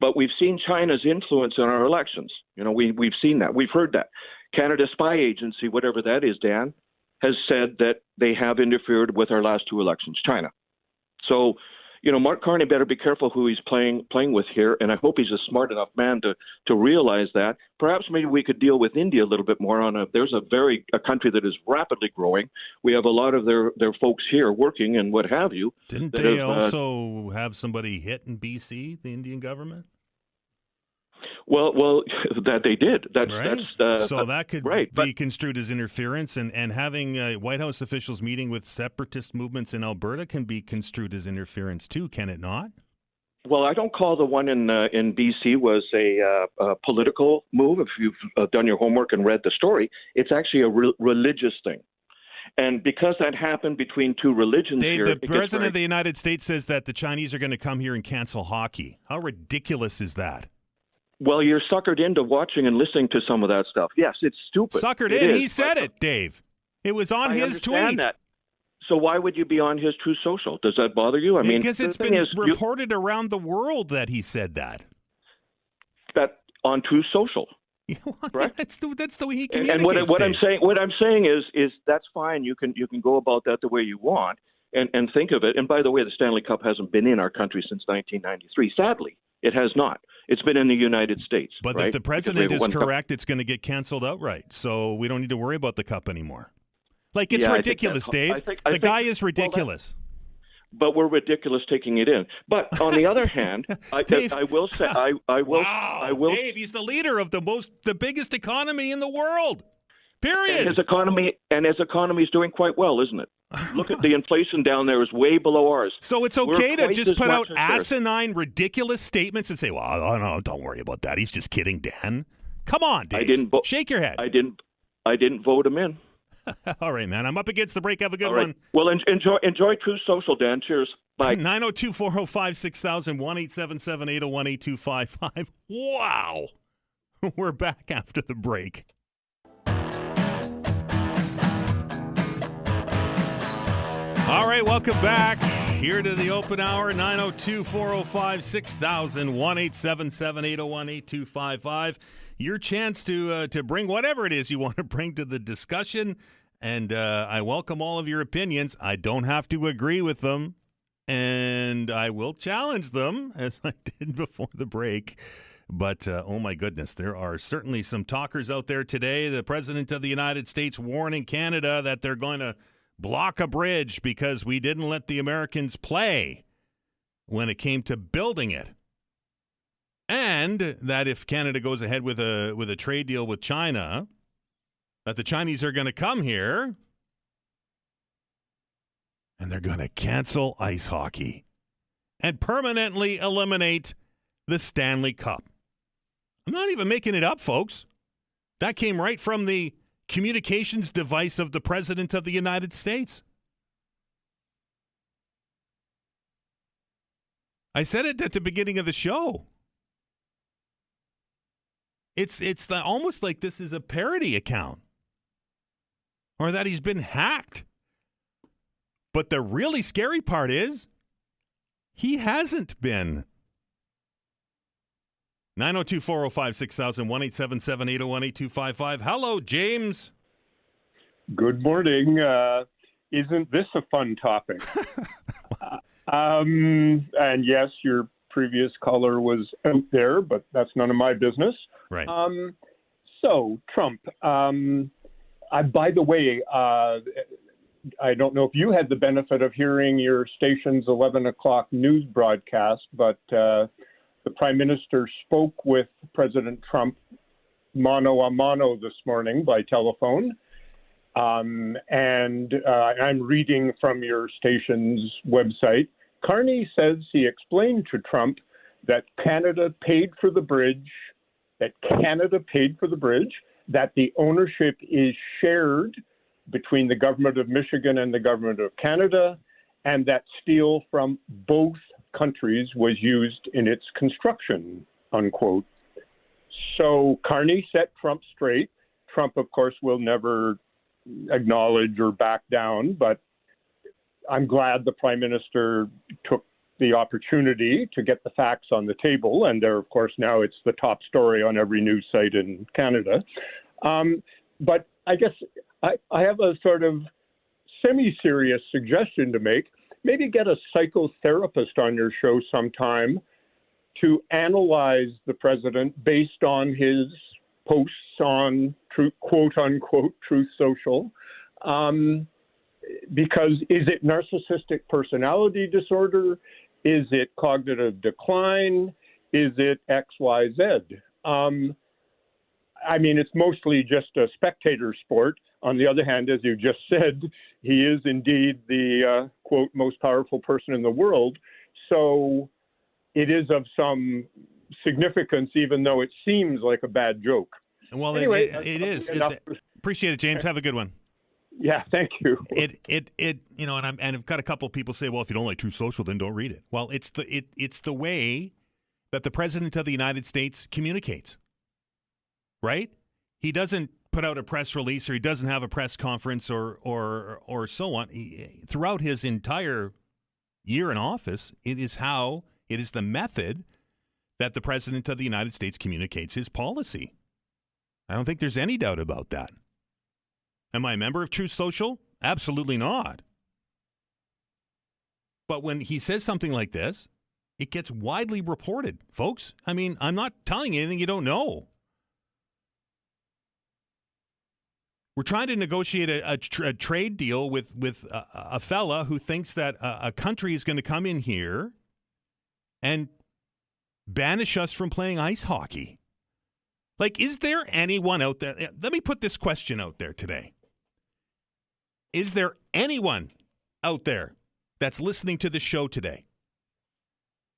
but we've seen China's influence in our elections. We've seen that. We've heard that. Canada Spy Agency, whatever that is, Dan, has said that they have interfered with our last two elections, China. So, Mark Carney better be careful who he's playing with here, and I hope he's a smart enough man to realize that. Perhaps maybe we could deal with India a little bit more there's a country that is rapidly growing. We have a lot of their folks here working and what have you. Didn't they also have somebody hit in BC, the Indian government? Well, that they did. That's right. So that could be construed as interference, and having White House officials meeting with separatist movements in Alberta can be construed as interference too, can it not? Well, I don't call the one in BC was a political move. If you've done your homework and read the story, it's actually a religious thing. And because that happened between two religions Dave, here... the President of the United States says that the Chinese are going to come here and cancel hockey. How ridiculous is that? Well, you're suckered into watching and listening to some of that stuff. Yes, it's stupid. Suckered in? He said it, Dave. It was on his tweet. That. So why would you be on his Truth Social? Does that bother you? I mean, because it's been reported around the world that he said that. That on Truth Social. Correct? That's the way he communicates. And what I'm saying is that's fine. You can go about that the way you want and think of it. And by the way, the Stanley Cup hasn't been in our country since 1993. Sadly, it has not. It's been in the United States. But right? if the president is correct, it's going to get canceled outright. So we don't need to worry about the cup anymore. Like, it's ridiculous, Dave. The guy is ridiculous. But we're ridiculous taking it in. But on the other hand, Dave, I will say, I will. Dave, he's the leader of the biggest economy in the world. Period. And his economy is doing quite well, isn't it? Look at the inflation down there is way below ours. So it's okay to just put out asinine, ridiculous statements and say, "Well, no, don't worry about that. He's just kidding, Dan." Come on, Dave. Shake your head. I didn't vote him in. All right, man. I'm up against the break. Have a good one. Well, enjoy Truth Social, Dan. Cheers. Bye. 902-405-6000, 1-877-801-8255. Wow. We're back after the break. All right, welcome back. Here to the open hour, 902-405-6000, 1-877-801-8255. Your chance to bring whatever it is you want to bring to the discussion, and I welcome all of your opinions. I don't have to agree with them, and I will challenge them, as I did before the break. But, oh my goodness, there are certainly some talkers out there today. The President of the United States warning Canada that they're going to block a bridge because we didn't let the Americans play when it came to building it. And that if Canada goes ahead with a trade deal with China, that the Chinese are going to come here and they're going to cancel ice hockey and permanently eliminate the Stanley Cup. I'm not even making it up, folks. That came right from the communications device of the President of the United States. I said it at the beginning of the show. It's almost like this is a parody account or that he's been hacked. But the really scary part is he hasn't been. 902-405-6000, 1-877-801-8255. Hello, James. Good morning. Isn't this a fun topic? And yes, your previous caller was out there, but that's none of my business. Right. So, Trump, by the way, I don't know if you had the benefit of hearing your station's 11 o'clock news broadcast, but the Prime Minister spoke with President Trump mano a mano this morning by telephone. And I'm reading from your station's website. Carney says he explained to Trump that Canada paid for the bridge, that the ownership is shared between the government of Michigan and the government of Canada, and that steel from both countries was used in its construction, unquote. So Carney set Trump straight. Trump, of course, will never acknowledge or back down, but I'm glad the Prime Minister took the opportunity to get the facts on the table, and there, of course, now it's the top story on every news site in Canada. But I guess I have a sort of semi-serious suggestion to make. Maybe get a psychotherapist on your show sometime to analyze the president based on his posts on quote-unquote Truth Social. Because is it narcissistic personality disorder? Is it cognitive decline? Is it X, Y, Z? I mean, it's mostly just a spectator sport. On the other hand, as you just said, he is indeed the, quote, most powerful person in the world. So it is of some significance, even though it seems like a bad joke. Well, anyway, it is. Appreciate it, James. Have a good one. Yeah, thank you. You know, and I've got a couple of people say, well, if you don't like Truth Social, then don't read it. Well, it's the way that the President of the United States communicates, right? He doesn't put out a press release, or he doesn't have a press conference, or so on. Throughout his entire year in office, it is the method that the President of the United States communicates his policy. I don't think there's any doubt about that. Am I a member of Truth Social? Absolutely not. But when he says something like this, it gets widely reported, folks. I mean, I'm not telling you anything you don't know. We're trying to negotiate a trade deal with a fella who thinks that a country is going to come in here and banish us from playing ice hockey. Like, is there anyone out there? Let me put this question out there today. Is there anyone out there that's listening to the show today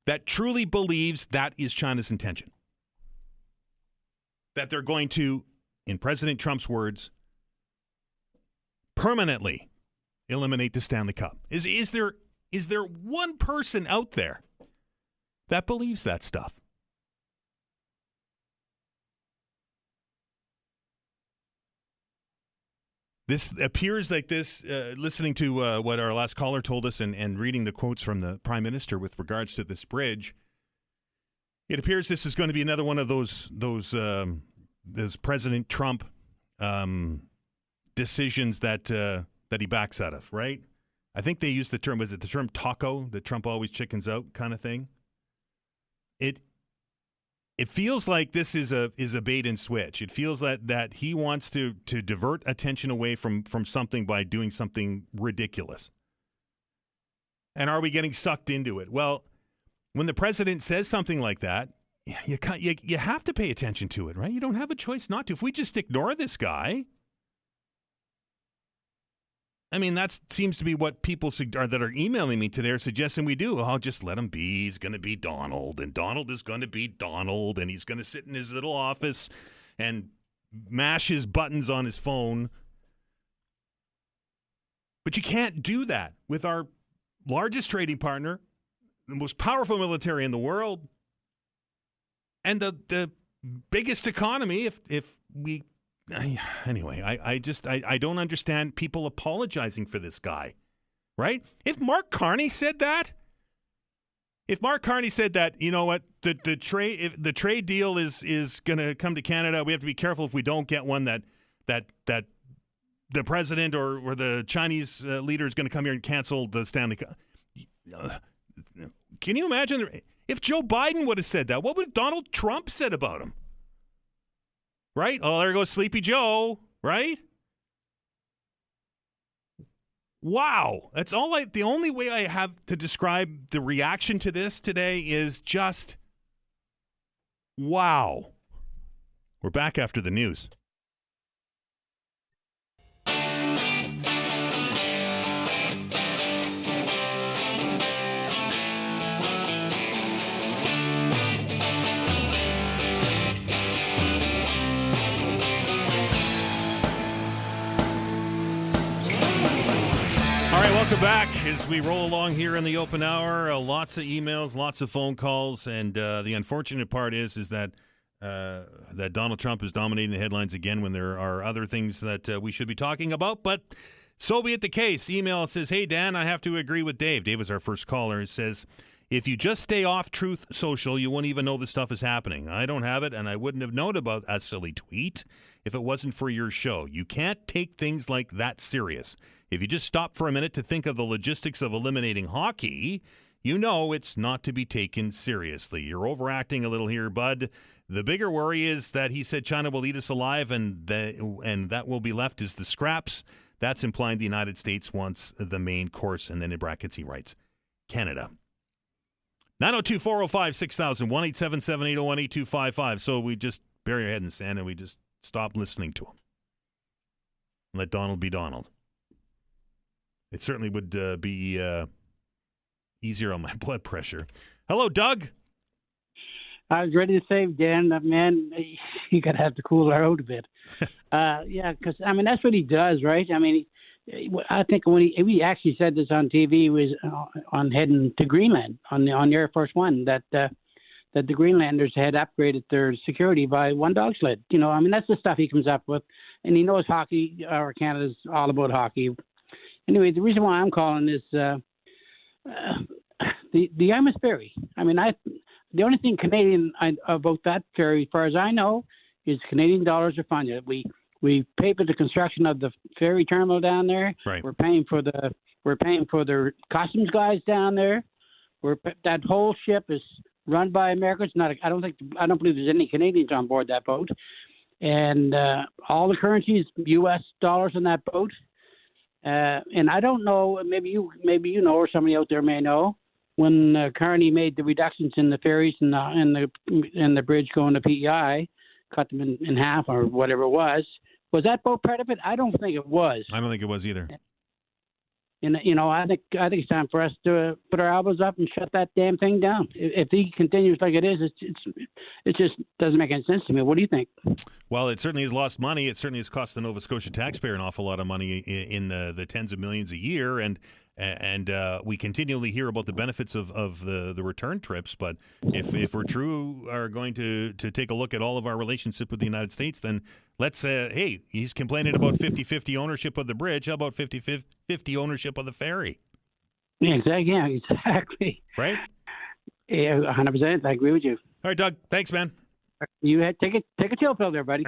that truly believes that is China's intention? That they're going to, in President Trump's words, permanently eliminate the Stanley Cup? Is there one person out there that believes that stuff? This appears like this, listening to what our last caller told us and reading the quotes from the Prime Minister with regards to this bridge, it appears this is going to be another one of those President Trump decisions that he backs out of, right? I think they used the term, was it the term taco, that Trump always chickens out kind of thing? It feels like this is a bait and switch. It feels that he wants to divert attention away from something by doing something ridiculous. And are we getting sucked into it? Well, when the president says something like that, you have to pay attention to it, right? You don't have a choice not to. If we just ignore this guy, I mean, that seems to be what people that are emailing me today are suggesting we do. Oh, just let him be. He's going to be Donald, and Donald is going to be Donald, and he's going to sit in his little office and mash his buttons on his phone. But you can't do that with our largest trading partner, the most powerful military in the world, and the biggest economy. Anyway, I don't understand people apologizing for this guy, right? If Mark Carney said that, you know what, the trade deal is going to come to Canada, we have to be careful if we don't get one that the president or the Chinese leader is going to come here and cancel the Stanley Cup. Can you imagine if Joe Biden would have said that? What would Donald Trump said about him? Right? Oh, there goes Sleepy Joe, right? Wow. That's all the only way I have to describe the reaction to this today is just wow. We're back after the news. Welcome back as we roll along here in the open hour. Lots of emails, lots of phone calls, and the unfortunate part is that that Donald Trump is dominating the headlines again when there are other things that we should be talking about. But so be it the case. Email says, "Hey Dan, I have to agree with Dave." Dave is our first caller. It says, "If you just stay off Truth Social, you won't even know this stuff is happening. I don't have it, and I wouldn't have known about a silly tweet if it wasn't for your show. You can't take things like that serious. If you just stop for a minute to think of the logistics of eliminating hockey, you know it's not to be taken seriously. You're overacting a little here, bud. The bigger worry is that he said China will eat us alive, and that will be left is the scraps. That's implying the United States wants the main course." And then in brackets he writes, Canada. 902-405-6000, 1-877-801-8255. So we just bury our head in the sand and we just stop listening to him. Let Donald be Donald. It certainly would be easier on my blood pressure. Hello, Doug. I was ready to say, Dan, man, you got to have to cool her out a bit. Yeah, because, I mean, that's what he does, right? I mean, I think when he actually said this on TV, he was on heading to Greenland on the Air Force One, that that the Greenlanders had upgraded their security by one dog sled. I mean, that's the stuff he comes up with. And he knows hockey, or Canada's all about hockey. Anyway, the reason why I'm calling is the Yarmouth Ferry. I mean, the only thing Canadian about that ferry, as far as I know, is Canadian dollars are funded. We pay for the construction of the ferry terminal down there. Right. We're paying for the customs guys down there. That whole ship is run by Americans. I don't believe there's any Canadians on board that boat. And all the currency is U.S. dollars on that boat. And I don't know. Maybe you know, or somebody out there may know. When Carney made the reductions in the ferries and the bridge going to PEI, cut them in half or whatever it was that boat part of it? I don't think it was. I don't think it was either. And I think it's time for us to put our elbows up and shut that damn thing down. If he continues like it is, it just doesn't make any sense to me. What do you think? Well, it certainly has lost money. It certainly has cost the Nova Scotia taxpayer an awful lot of money in the tens of millions a year, and we continually hear about the benefits of the return trips. But if we're going to take a look at all of our relationship with the United States, then let's say, hey, he's complaining about 50-50 ownership of the bridge. How about 50-50 ownership of the ferry? Yeah, exactly. Right? Yeah, 100%. I agree with you. All right, Doug. Thanks, man. You take a chill pill there, buddy.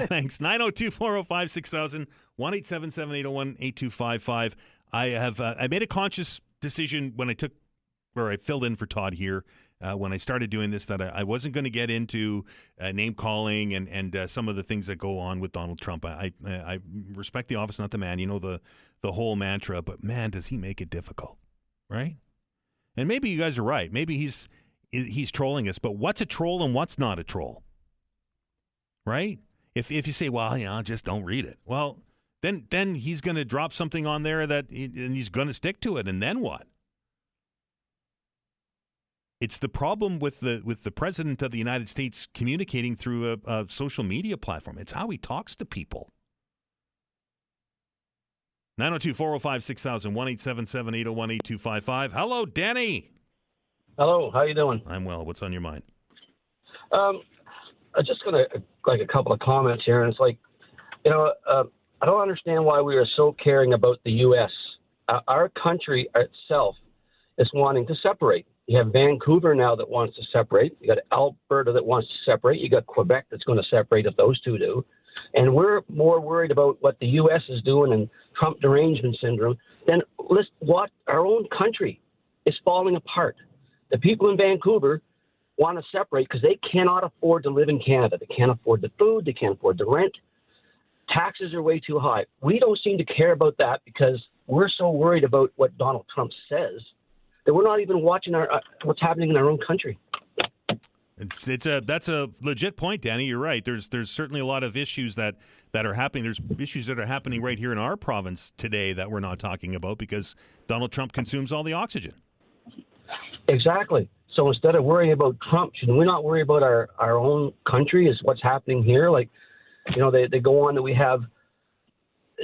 Thanks. 902-405-6000, 1-877-801-8255. I made a conscious decision when I filled in for Todd here when I started doing this that I wasn't going to get into name calling and some of the things that go on with Donald Trump. I respect the office, not the man. You know the whole mantra, but man, does he make it difficult, right? And maybe you guys are right. Maybe he's trolling us, but what's a troll and what's not a troll, right? If you say, well, just don't read it. Well, then he's going to drop something on there and he's going to stick to it, and then what? It's the problem with the president of the United States communicating through a social media platform. It's how he talks to people. 902-405-6000, 1-877-801-8255. Hello, Danny. Hello, how you doing? I'm well. What's on your mind? I'm just going to a couple of comments here, and it's like, I don't understand why we are so caring about the U.S. Our country itself is wanting to separate. You have Vancouver now that wants to separate. You got Alberta that wants to separate. You got Quebec that's going to separate if those two do. And we're more worried about what the U.S. is doing and Trump derangement syndrome than what our own country is falling apart. The people in Vancouver want to separate because they cannot afford to live in Canada. They can't afford the food. They can't afford the rent. Taxes are way too high. We don't seem to care about that because we're so worried about what Donald Trump says that we're not even watching what's happening in our own country. That's a legit point, Danny. You're right. There's certainly a lot of issues that are happening. There's issues that are happening right here in our province today that we're not talking about because Donald Trump consumes all the oxygen. Exactly. So instead of worrying about Trump, should we not worry about our own country? Is what's happening here? Like, they go on that we have,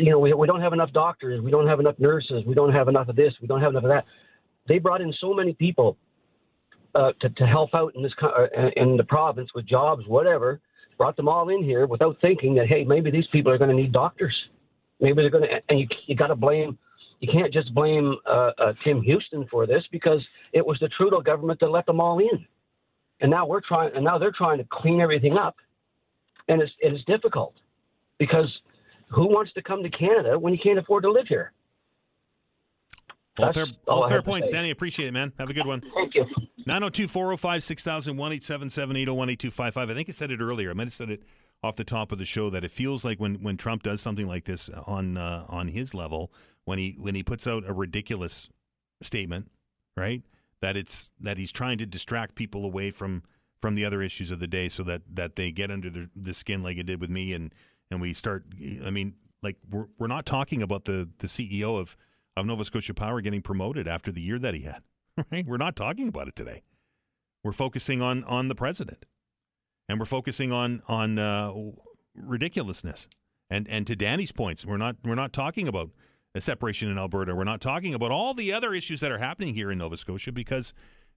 we don't have enough doctors, we don't have enough nurses, we don't have enough of this, we don't have enough of that. They brought in so many people to help out in in the province with jobs, whatever. Brought them all in here without thinking that, hey, maybe these people are going to need doctors. Maybe they're going to, and you got to blame. You can't just blame Tim Houston for this because it was the Trudeau government that let them all in, and now they're trying to clean everything up, and it is difficult because who wants to come to Canada when you can't afford to live here? All fair points, Danny. Appreciate it, man. Have a good one. Thank you. 902-405-6000, 1-877-801-8255. I think I said it earlier. I might have said it off the top of the show that it feels like when Trump does something like this on his level, when he puts out a ridiculous statement, right? That he's trying to distract people away from the other issues of the day, so that they get under the skin like it did with me, and we start. I mean, like we're not talking about the CEO of Nova Scotia Power getting promoted after the year that he had, right? We're not talking about it today. We're focusing on the president, and we're focusing on ridiculousness. And to Danny's points, we're not talking about a separation in Alberta. We're not talking about all the other issues that are happening here in Nova Scotia because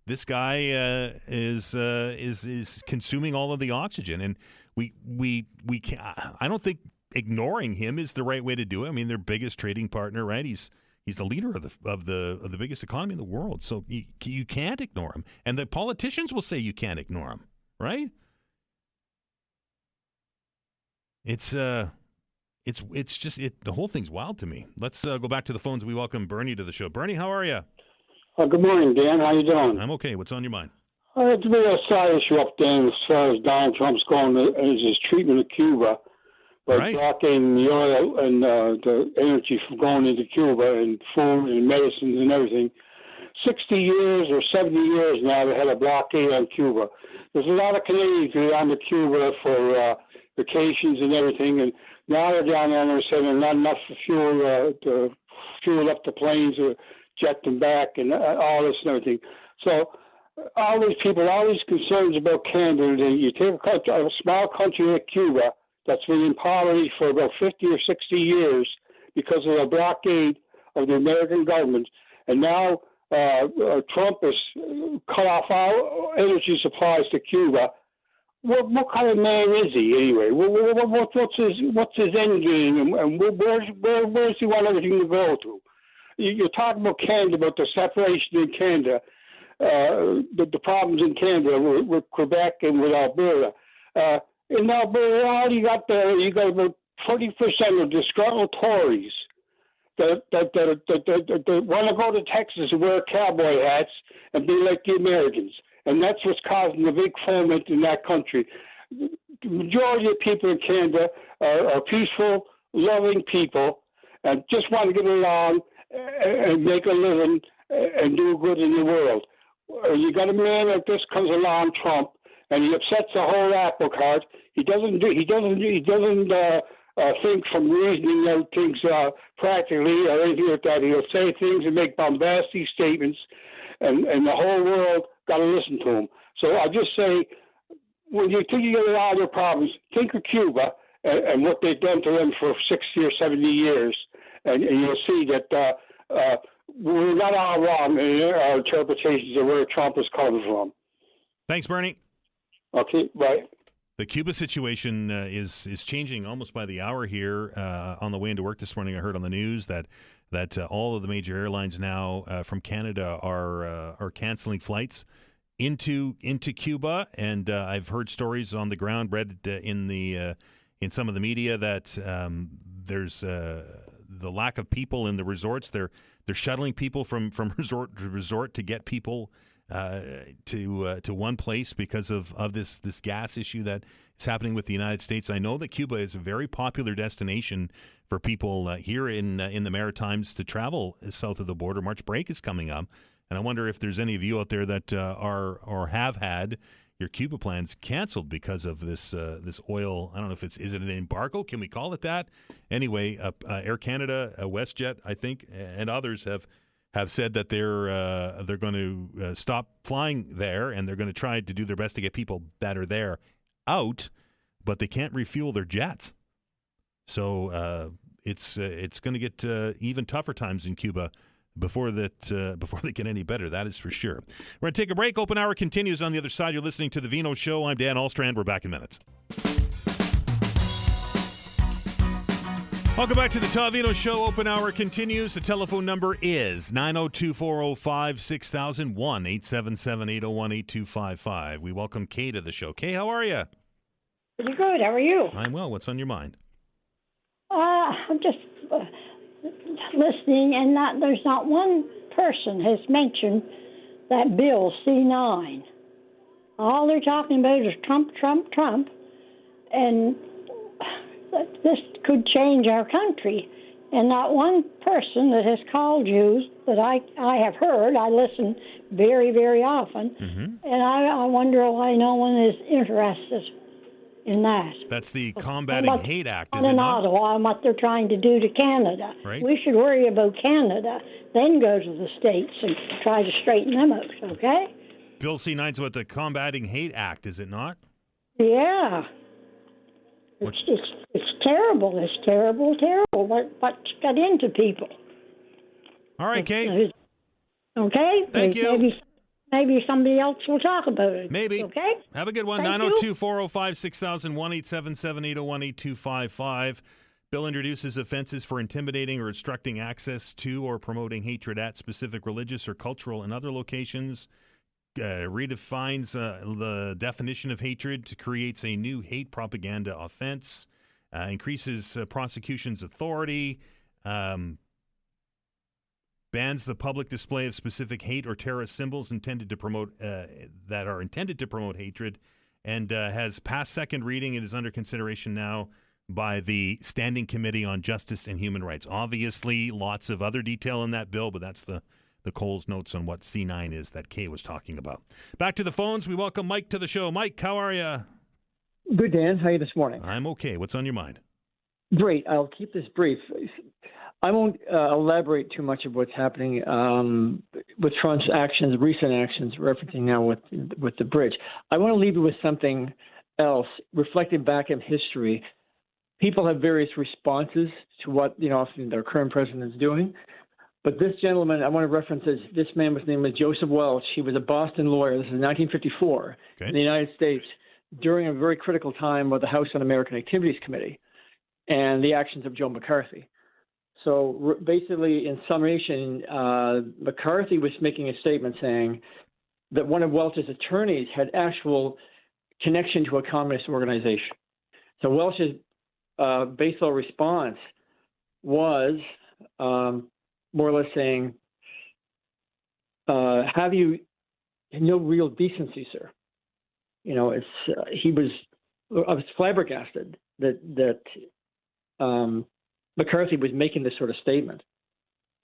this guy is consuming all of the oxygen, and we can't, I don't think ignoring him is the right way to do it. I mean, their biggest trading partner, right? He's the leader of the biggest economy in the world, so you can't ignore him. And the politicians will say you can't ignore him, right? It's just the whole thing's wild to me. Let's go back to the phones. We welcome Bernie to the show. Bernie, how are you? Good morning, Dan. How you doing? I'm okay. What's on your mind? It's a bit of a side issue up there as far as Donald Trump's going as his treatment of Cuba, but blocking the oil and the energy from going into Cuba and food and medicines and everything. 60 years or 70 years now they had a blockade on Cuba. There's a lot of Canadians who are down to Cuba for vacations and everything, and now they're down there and they're saying there's not enough fuel to fuel up the planes or jet them back and all this and everything. So all these people, all these concerns about Canada, you take a small country like Cuba that's been in poverty for about 50 or 60 years because of the blockade of the American government, and now Trump has cut off all energy supplies to Cuba. What kind of man is he anyway? What's his end game, and where's he want everything to go to? You're talking about Canada, about the separation in Canada, the problems in Canada with Quebec and with Alberta. In Alberta, all you got there, you got about 40% of disgruntled Tories that want to go to Texas and wear cowboy hats and be like the Americans. And that's what's causing the big foment in that country. The majority of people in Canada are peaceful, loving people and just want to get along and make a living and do good in the world. You got a man like this comes along, Trump, and he upsets the whole apple cart. He doesn't think from reasoning out things practically or anything like that. He'll say things and make bombastic statements, and the whole world got to listen to him. So I just say, when you think you get all your problems, think of Cuba and what they've done to them for 60 or 70 years, and you'll see that we're not all wrong in our interpretations of where Trump is coming from. Thanks, Bernie. Okay, bye. The Cuba situation is changing almost by the hour here. On the way into work this morning, I heard on the news that all of the major airlines now from Canada are canceling flights into Cuba, and I've heard stories on the ground, read in some of the media that there's the lack of people in the resorts. They're shuttling people from resort to resort to get people to one place because of this gas issue that is happening with the United States. I know that Cuba is a very popular destination for people here in the Maritimes to travel south of the border. March break is coming up, and I wonder if there's any of you out there that are or have had your Cuba plans canceled because of this oil. I don't know if is it an embargo? Can we call it that? Anyway, Air Canada, WestJet, I think, and others have said that they're going to stop flying there, and they're going to try to do their best to get people that are there out, but they can't refuel their jets. So it's going to get even tougher times in Cuba before they get any better. That is for sure. We're going to take a break. Open Hour continues on the other side. You're listening to The Veinotte Show. I'm Dan Alstrand. We're back in minutes. Welcome back to the Todd Veinotte Show. Open Hour continues. The telephone number is 902-405-6000, 1-877-801-8255. We welcome Kay to the show. Kay, how are you? Pretty good. How are you? I'm well. What's on your mind? I'm just listening, and there's not one person has mentioned that bill C9. All they're talking about is Trump, Trump, Trump, and this could change our country. And not one person that has called you that I have heard. I listen very, very often, and I wonder why no one is interested in that. That's the Combating Hate Act, is it in not? Ottawa and what they're trying to do to Canada. Right. We should worry about Canada, then go to the States and try to straighten them out, okay? Bill C9 is what the Combating Hate Act, is it not? Yeah. It's terrible. It's terrible, terrible what's got into people. All right, Kay. Okay? Thank you. maybe somebody else will talk about it. Maybe. Okay? Have a good one. Thank 902-405-6000, 1-877-801-8255. Bill introduces offenses for intimidating or obstructing access to or promoting hatred at specific religious or cultural and other locations. Redefines the definition of hatred, creates a new hate propaganda offense, increases prosecution's authority, bans the public display of specific hate or terrorist symbols intended to promote that are intended to promote hatred, and has passed second reading and is under consideration now by the Standing Committee on Justice and Human Rights. Obviously, lots of other detail in that bill, but that's the Cole's notes on what C9 is that Kay was talking about. Back to the phones. We welcome Mike to the show. Mike, how are you? Good, Dan. How are you this morning? I'm okay. What's on your mind? Great. I'll keep this brief. I won't elaborate too much of what's happening with Trump's actions, recent actions, referencing now with the bridge. I want to leave you with something else, reflecting back in history. People have various responses to what often their current president is doing. But this gentleman, I want to reference this man, his name was Joseph Welch. He was a Boston lawyer. This is 1954 in the United States during a very critical time with the House Un-American Activities Committee and the actions of Joe McCarthy. So basically, in summation, McCarthy was making a statement saying that one of Welch's attorneys had actual connection to a communist organization. So Welch's basal response was more or less saying, have you no real decency, sir? I was flabbergasted that McCarthy was making this sort of statement.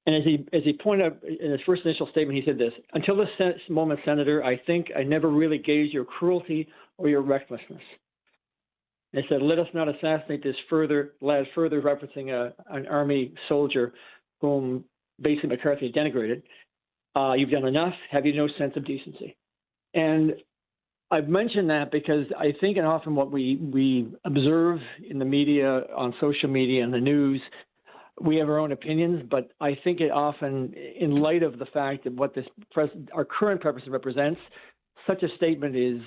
And as he pointed out in his first initial statement, he said this: "Until this moment, Senator, I think I never really gauged your cruelty or your recklessness." And he said, "Let us not assassinate this lad further," referencing an army soldier whom basically McCarthy denigrated. You've done enough. Have you no sense of decency? And I've mentioned that because I think, and often what we observe in the media, on social media, and the news, we have our own opinions, but I think it often, in light of the fact that what our current president represents, such a statement is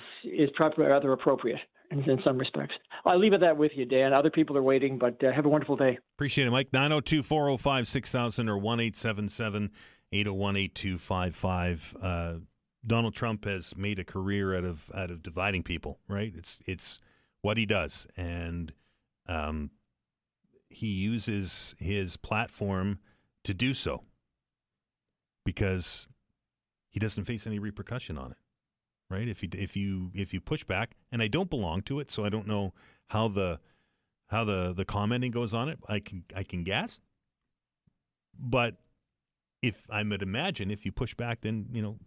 probably rather appropriate in some respects. I'll leave it that with you, Dan. Other people are waiting, but have a wonderful day. Appreciate it, Mike. 902-405-6000 or 1-877-801-8255. Donald Trump has made a career out of dividing people, right? It's what he does, and he uses his platform to do so because he doesn't face any repercussion on it, right? If you push back, and I don't belong to it, so I don't know how the commenting goes on it. I can guess, but if I would imagine if you push back, then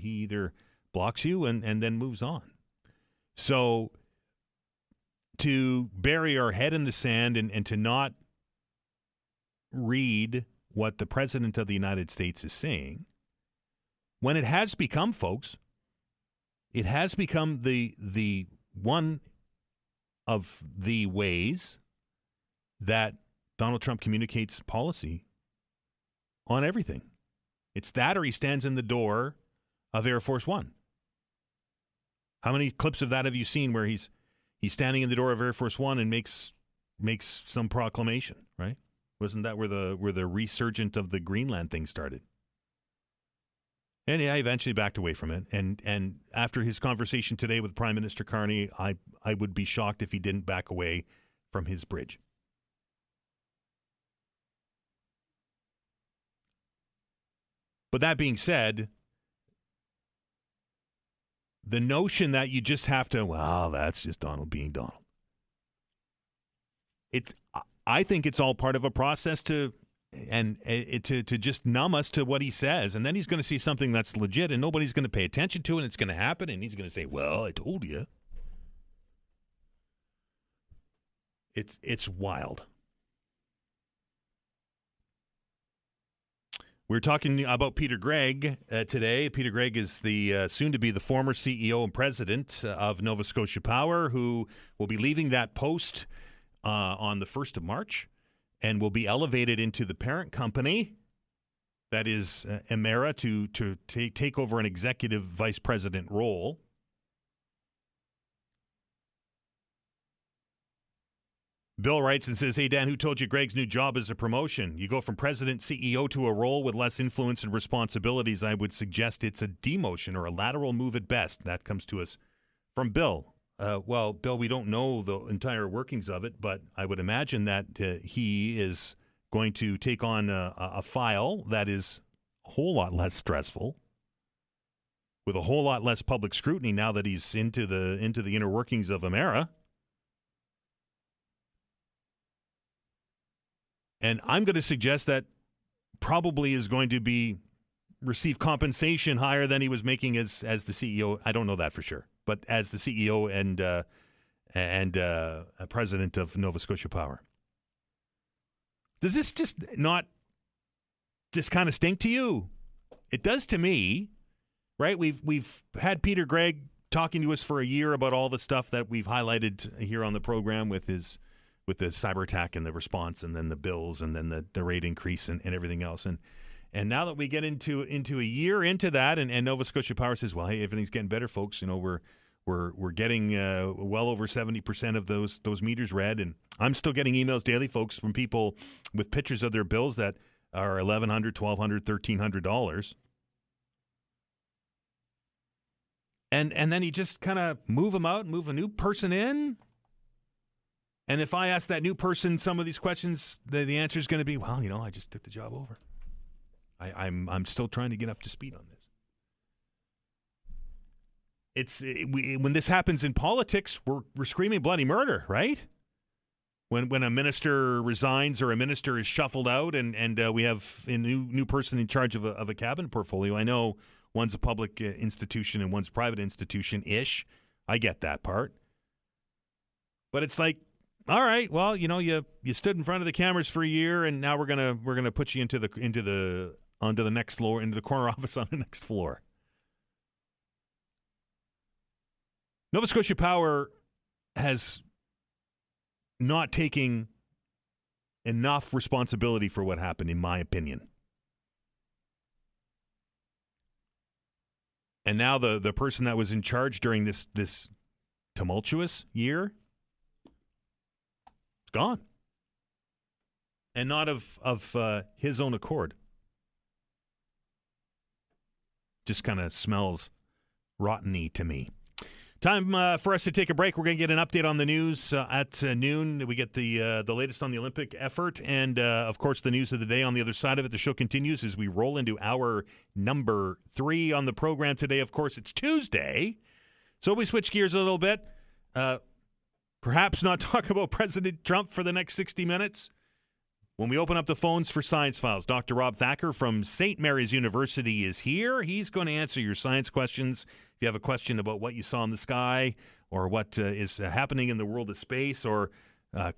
he either blocks you and then moves on. So to bury our head in the sand and to not read what the President of the United States is saying, when it has become, folks, it has become the one of the ways that Donald Trump communicates policy on everything. It's that, or he stands in the door of Air Force One. How many clips of that have you seen where he's standing in the door of Air Force One and makes some proclamation, right? Wasn't that where the resurgent of the Greenland thing started? And I eventually backed away from it. And after his conversation today with Prime Minister Carney, I would be shocked if he didn't back away from his bridge. But that being said, the notion that you just have to, well, that's just Donald being Donald. I think it's all part of a process to just numb us to what he says, and then he's going to see something that's legit, and nobody's going to pay attention to it, and it's going to happen, and he's going to say, "Well, I told you." It's wild. We're talking about Peter Gregg today. Peter Gregg is the soon-to-be the former CEO and president of Nova Scotia Power, who will be leaving that post on the 1st of March and will be elevated into the parent company that is Emera to take over an executive vice president role. Bill writes and says, hey, Dan, who told you Greg's new job is a promotion? You go from president, CEO to a role with less influence and responsibilities. I would suggest it's a demotion or a lateral move at best. That comes to us from Bill. Well, Bill, we don't know the entire workings of it, but I would imagine that he is going to take on a file that is a whole lot less stressful, with a whole lot less public scrutiny now that he's into the inner workings of Emera. And I'm going to suggest that probably is going to receive compensation higher than he was making as the CEO. I don't know that for sure, but as the CEO and president of Nova Scotia Power. Does this just kind of stink to you? It does to me, right? We've had Peter Gregg talking to us for a year about all the stuff that we've highlighted here on the program with the cyber attack and the response, and then the bills, and then the rate increase and everything else. And now that we get into a year into that, and Nova Scotia Power says, well, hey, everything's getting better, folks. You know, we're getting well over 70% of those meters read, and I'm still getting emails daily, folks, from people with pictures of their bills that are $1,100, $1,200, $1,300. And then you just kind of move them out, move a new person in. And if I ask that new person some of these questions, the answer is going to be, well, you know, I just took the job over. I'm still trying to get up to speed on this. When this happens in politics, we're screaming bloody murder, right? When a minister resigns or a minister is shuffled out, and we have a new person in charge of a cabinet portfolio. I know one's a public institution and one's private institution-ish. I get that part. But it's like, all right, well, you know, you stood in front of the cameras for a year, and now we're gonna put you onto the next floor, into the corner office on the next floor. Nova Scotia Power has not taken enough responsibility for what happened, in my opinion. And now the person that was in charge during this tumultuous year, it's gone. And not of his own accord. Just kind of smells rotten-y to me. Time for us to take a break. We're going to get an update on the news at noon. We get the latest on the Olympic effort and, of course, the news of the day on the other side of it. The show continues as we roll into hour number 3 on the program today. Of course, it's Tuesday, so we switch gears a little bit. Perhaps not talk about President Trump for the next 60 minutes. When we open up the phones for Science Files, Dr. Rob Thacker from St. Mary's University is here. He's going to answer your science questions. If you have a question about what you saw in the sky or what is happening in the world of space, or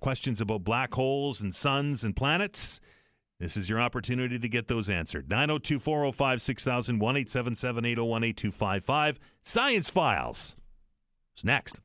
questions about black holes and suns and planets, this is your opportunity to get those answered. 902-405-6000, 1-877-801-8255. Science Files is next.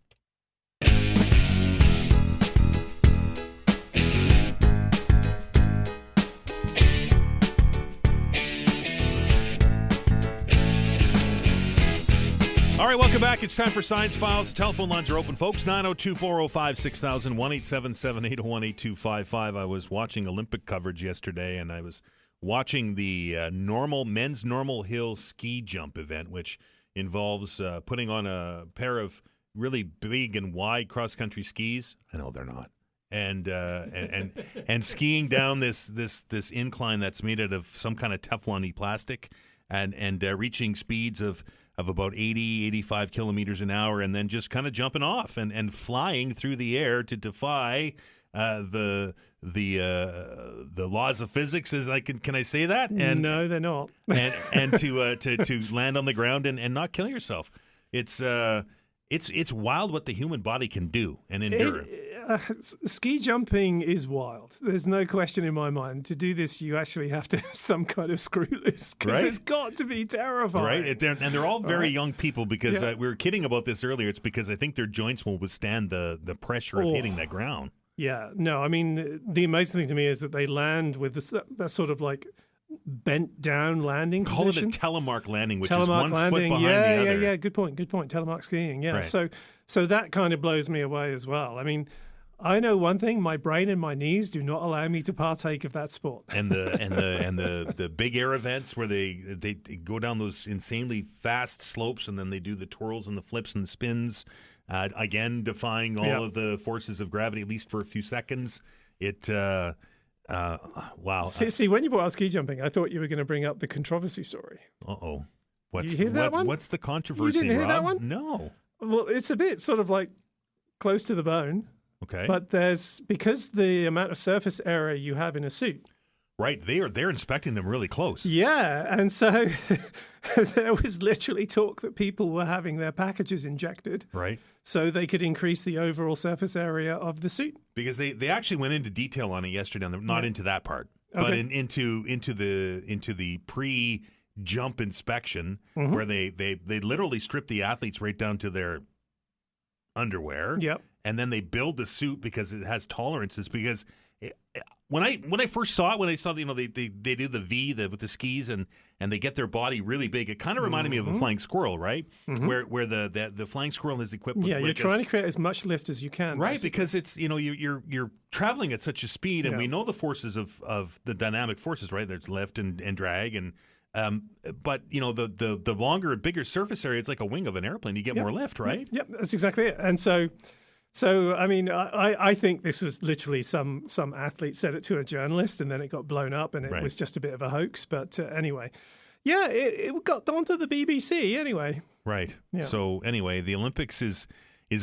All right, welcome back. It's time for Science Files. Telephone lines are open, folks. 902-405-6000, 1-877-801-8255. I was watching Olympic coverage yesterday, and I was watching the men's normal hill ski jump event, which involves putting on a pair of really big and wide cross-country skis. I know they're not. And skiing down this incline that's made out of some kind of Teflon-y plastic, and reaching speeds of about 80, 85 kilometers an hour, and then just kind of jumping off and flying through the air to defy the laws of physics. Can I say that? And no, they're not. and to land on the ground and not kill yourself. It's wild what the human body can do and endure. Ski jumping is wild. There's no question in my mind. To do this, you actually have to have some kind of screw loose, because it's got to be terrifying. Right? And they're all very young people, because we were kidding about this earlier. It's because I think their joints will withstand the pressure of hitting that ground. Yeah. No, I mean, the amazing thing to me is that they land with that sort of like bent down landing Call position. it a telemark landing, which telemark is one landing. foot behind the other. Yeah. Good point. Telemark skiing. Yeah. Right. So that kind of blows me away as well. I mean, I know one thing: my brain and my knees do not allow me to partake of that sport. And the big air events where they go down those insanely fast slopes, and then they do the twirls and the flips and the spins, again defying all of the forces of gravity, at least for a few seconds. Wow. See, when you brought up ski jumping, I thought you were going to bring up the controversy story. Uh-oh. Did you hear that one? What's the controversy, You didn't hear Rob? that one? No. Well, it's a bit sort of like close to the bone. Okay. But because the amount of surface area you have in a suit. Right. They're inspecting them really close. Yeah. And so there was literally talk that people were having their packages injected. Right. So they could increase the overall surface area of the suit. Because they actually went into detail on it yesterday, not into that part, but into the pre-jump inspection where they literally strip the athletes right down to their underwear. Yep. And then they build the suit because it has tolerances. Because when I first saw it, when I saw they do the V with the skis and they get their body really big, it kind of reminded me of a flying squirrel, right? Where the flying squirrel is equipped with you're trying to create as much lift as you can, right? Basically. Because it's you're traveling at such a speed, and we know the forces of the dynamic forces, right? There's lift and drag and. But the longer and bigger surface area, it's like a wing of an airplane. You get more lift, right? Yep, that's exactly it. And so I mean, I think this was literally some athlete said it to a journalist, and then it got blown up, and it was just a bit of a hoax. But anyway, it got onto the BBC anyway. Right. Yeah. So anyway, the Olympics is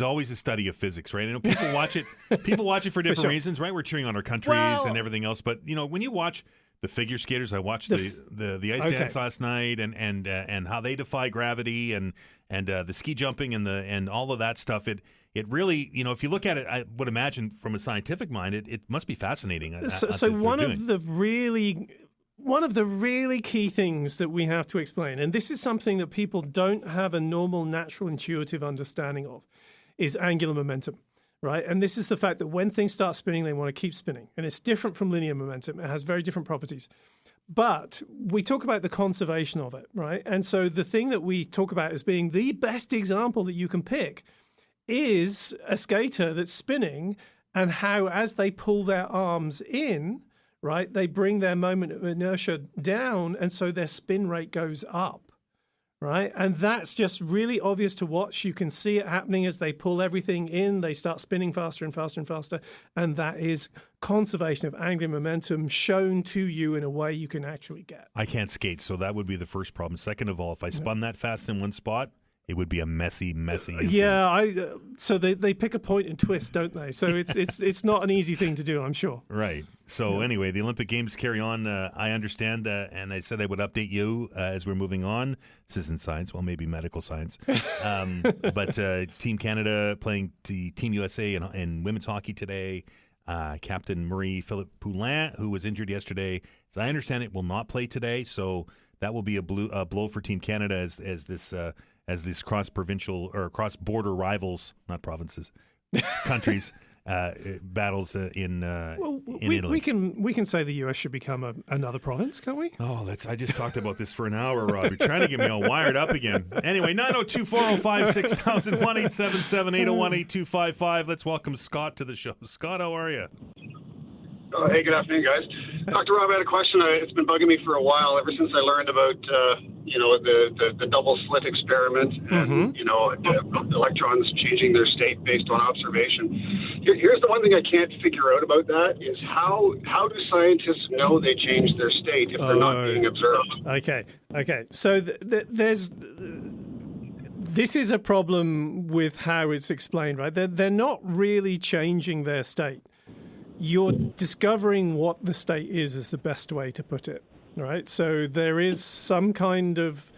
always a study of physics, right? And people watch it. People watch it for different reasons, right? We're cheering on our countries and everything else, but when you watch the figure skaters, I watched the ice dance last night, and how they defy gravity, and the ski jumping and all of that stuff. It really, if you look at it, I would imagine from a scientific mind, it must be fascinating. So one of the really key things that we have to explain, and this is something that people don't have a normal, natural, intuitive understanding of, is angular momentum. Right. And this is the fact that when things start spinning, they want to keep spinning. And it's different from linear momentum. It has very different properties. But we talk about the conservation of it. Right. And so the thing that we talk about as being the best example that you can pick is a skater that's spinning, and how as they pull their arms in, right, they bring their moment of inertia down. And so their spin rate goes up. Right. And that's just really obvious to watch. You can see it happening as they pull everything in. They start spinning faster and faster and faster. And that is conservation of angular momentum shown to you in a way you can actually get. I can't skate, so that would be the first problem. Second of all, if I spun that fast in one spot, it would be a messy incident. Yeah, so they pick a point and twist, don't they? So it's not an easy thing to do, I'm sure. Right. So anyway, the Olympic Games carry on. I understand, and I said I would update you as we're moving on. This isn't science, well, maybe medical science. But Team Canada playing Team USA in women's hockey today. Captain Marie-Philippe Poulin, who was injured yesterday, as I understand it, will not play today. So that will be a blow for Team Canada as this cross-provincial or cross-border rivals, not provinces, countries, battles in Italy. We can say the U.S. should become another province, can't we? Oh, I just talked about this for an hour, Rob. You're trying to get me all wired up again. Anyway, 902-405-6000, 1-877-801-8255. Let's welcome Scott to the show. Scott, how are you? Oh, hey, good afternoon, guys. Dr. Rob, I had a question. It's been bugging me for a while, ever since I learned about, the double slit experiment and, electrons changing their state based on observation. Here's the one thing I can't figure out about that is how do scientists know they changed their state if they're not being observed? Okay. So this is a problem with how it's explained, right? They're not really changing their state. You're discovering what the state is the best way to put it, right? So there is some kind of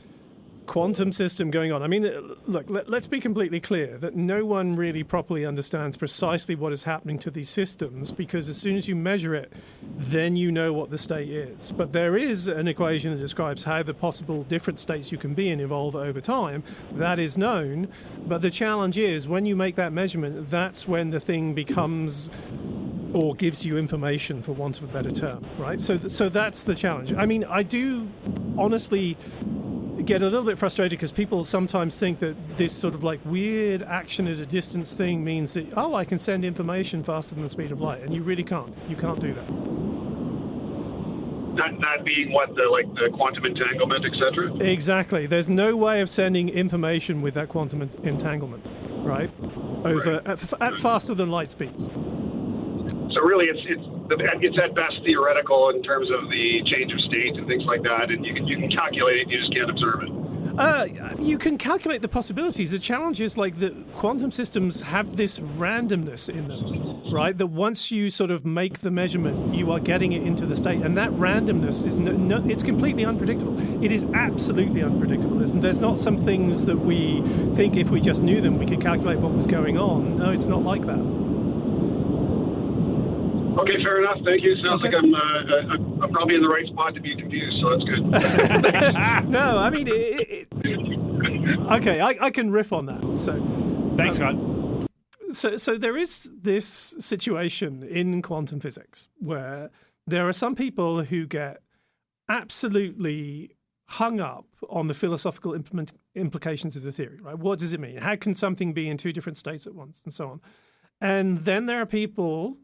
quantum system going on. I mean, look, let's be completely clear that no one really properly understands precisely what is happening to these systems, because as soon as you measure it, then you know what the state is. But there is an equation that describes how the possible different states you can be in evolve over time. That is known. But the challenge is when you make that measurement, that's when the thing becomes or gives you information, for want of a better term, right? So that's the challenge. I mean, I do honestly get a little bit frustrated because people sometimes think that this sort of like weird action at a distance thing means that, I can send information faster than the speed of light, and you really can't. You can't do that. That being what, the quantum entanglement, etc.? Exactly. There's no way of sending information with that quantum entanglement, right? At faster than light speeds. So really, it's at best theoretical in terms of the change of state and things like that, and you can calculate it, you just can't observe it. You can calculate the possibilities. The challenge is like the quantum systems have this randomness in them, right? That once you sort of make the measurement, you are getting it into the state, and that randomness is it's completely unpredictable. It is absolutely unpredictable. There's not some things that we think if we just knew them, we could calculate what was going on. No, it's not like that. Okay, fair enough. Thank you. Sounds like I'm probably in the right spot to be confused, so that's good. No, I mean, okay, I can riff on that. So, thanks, Scott. So there is this situation in quantum physics where there are some people who get absolutely hung up on the philosophical implications of the theory, right? What does it mean? How can something be in two different states at once, and so on? And then there are people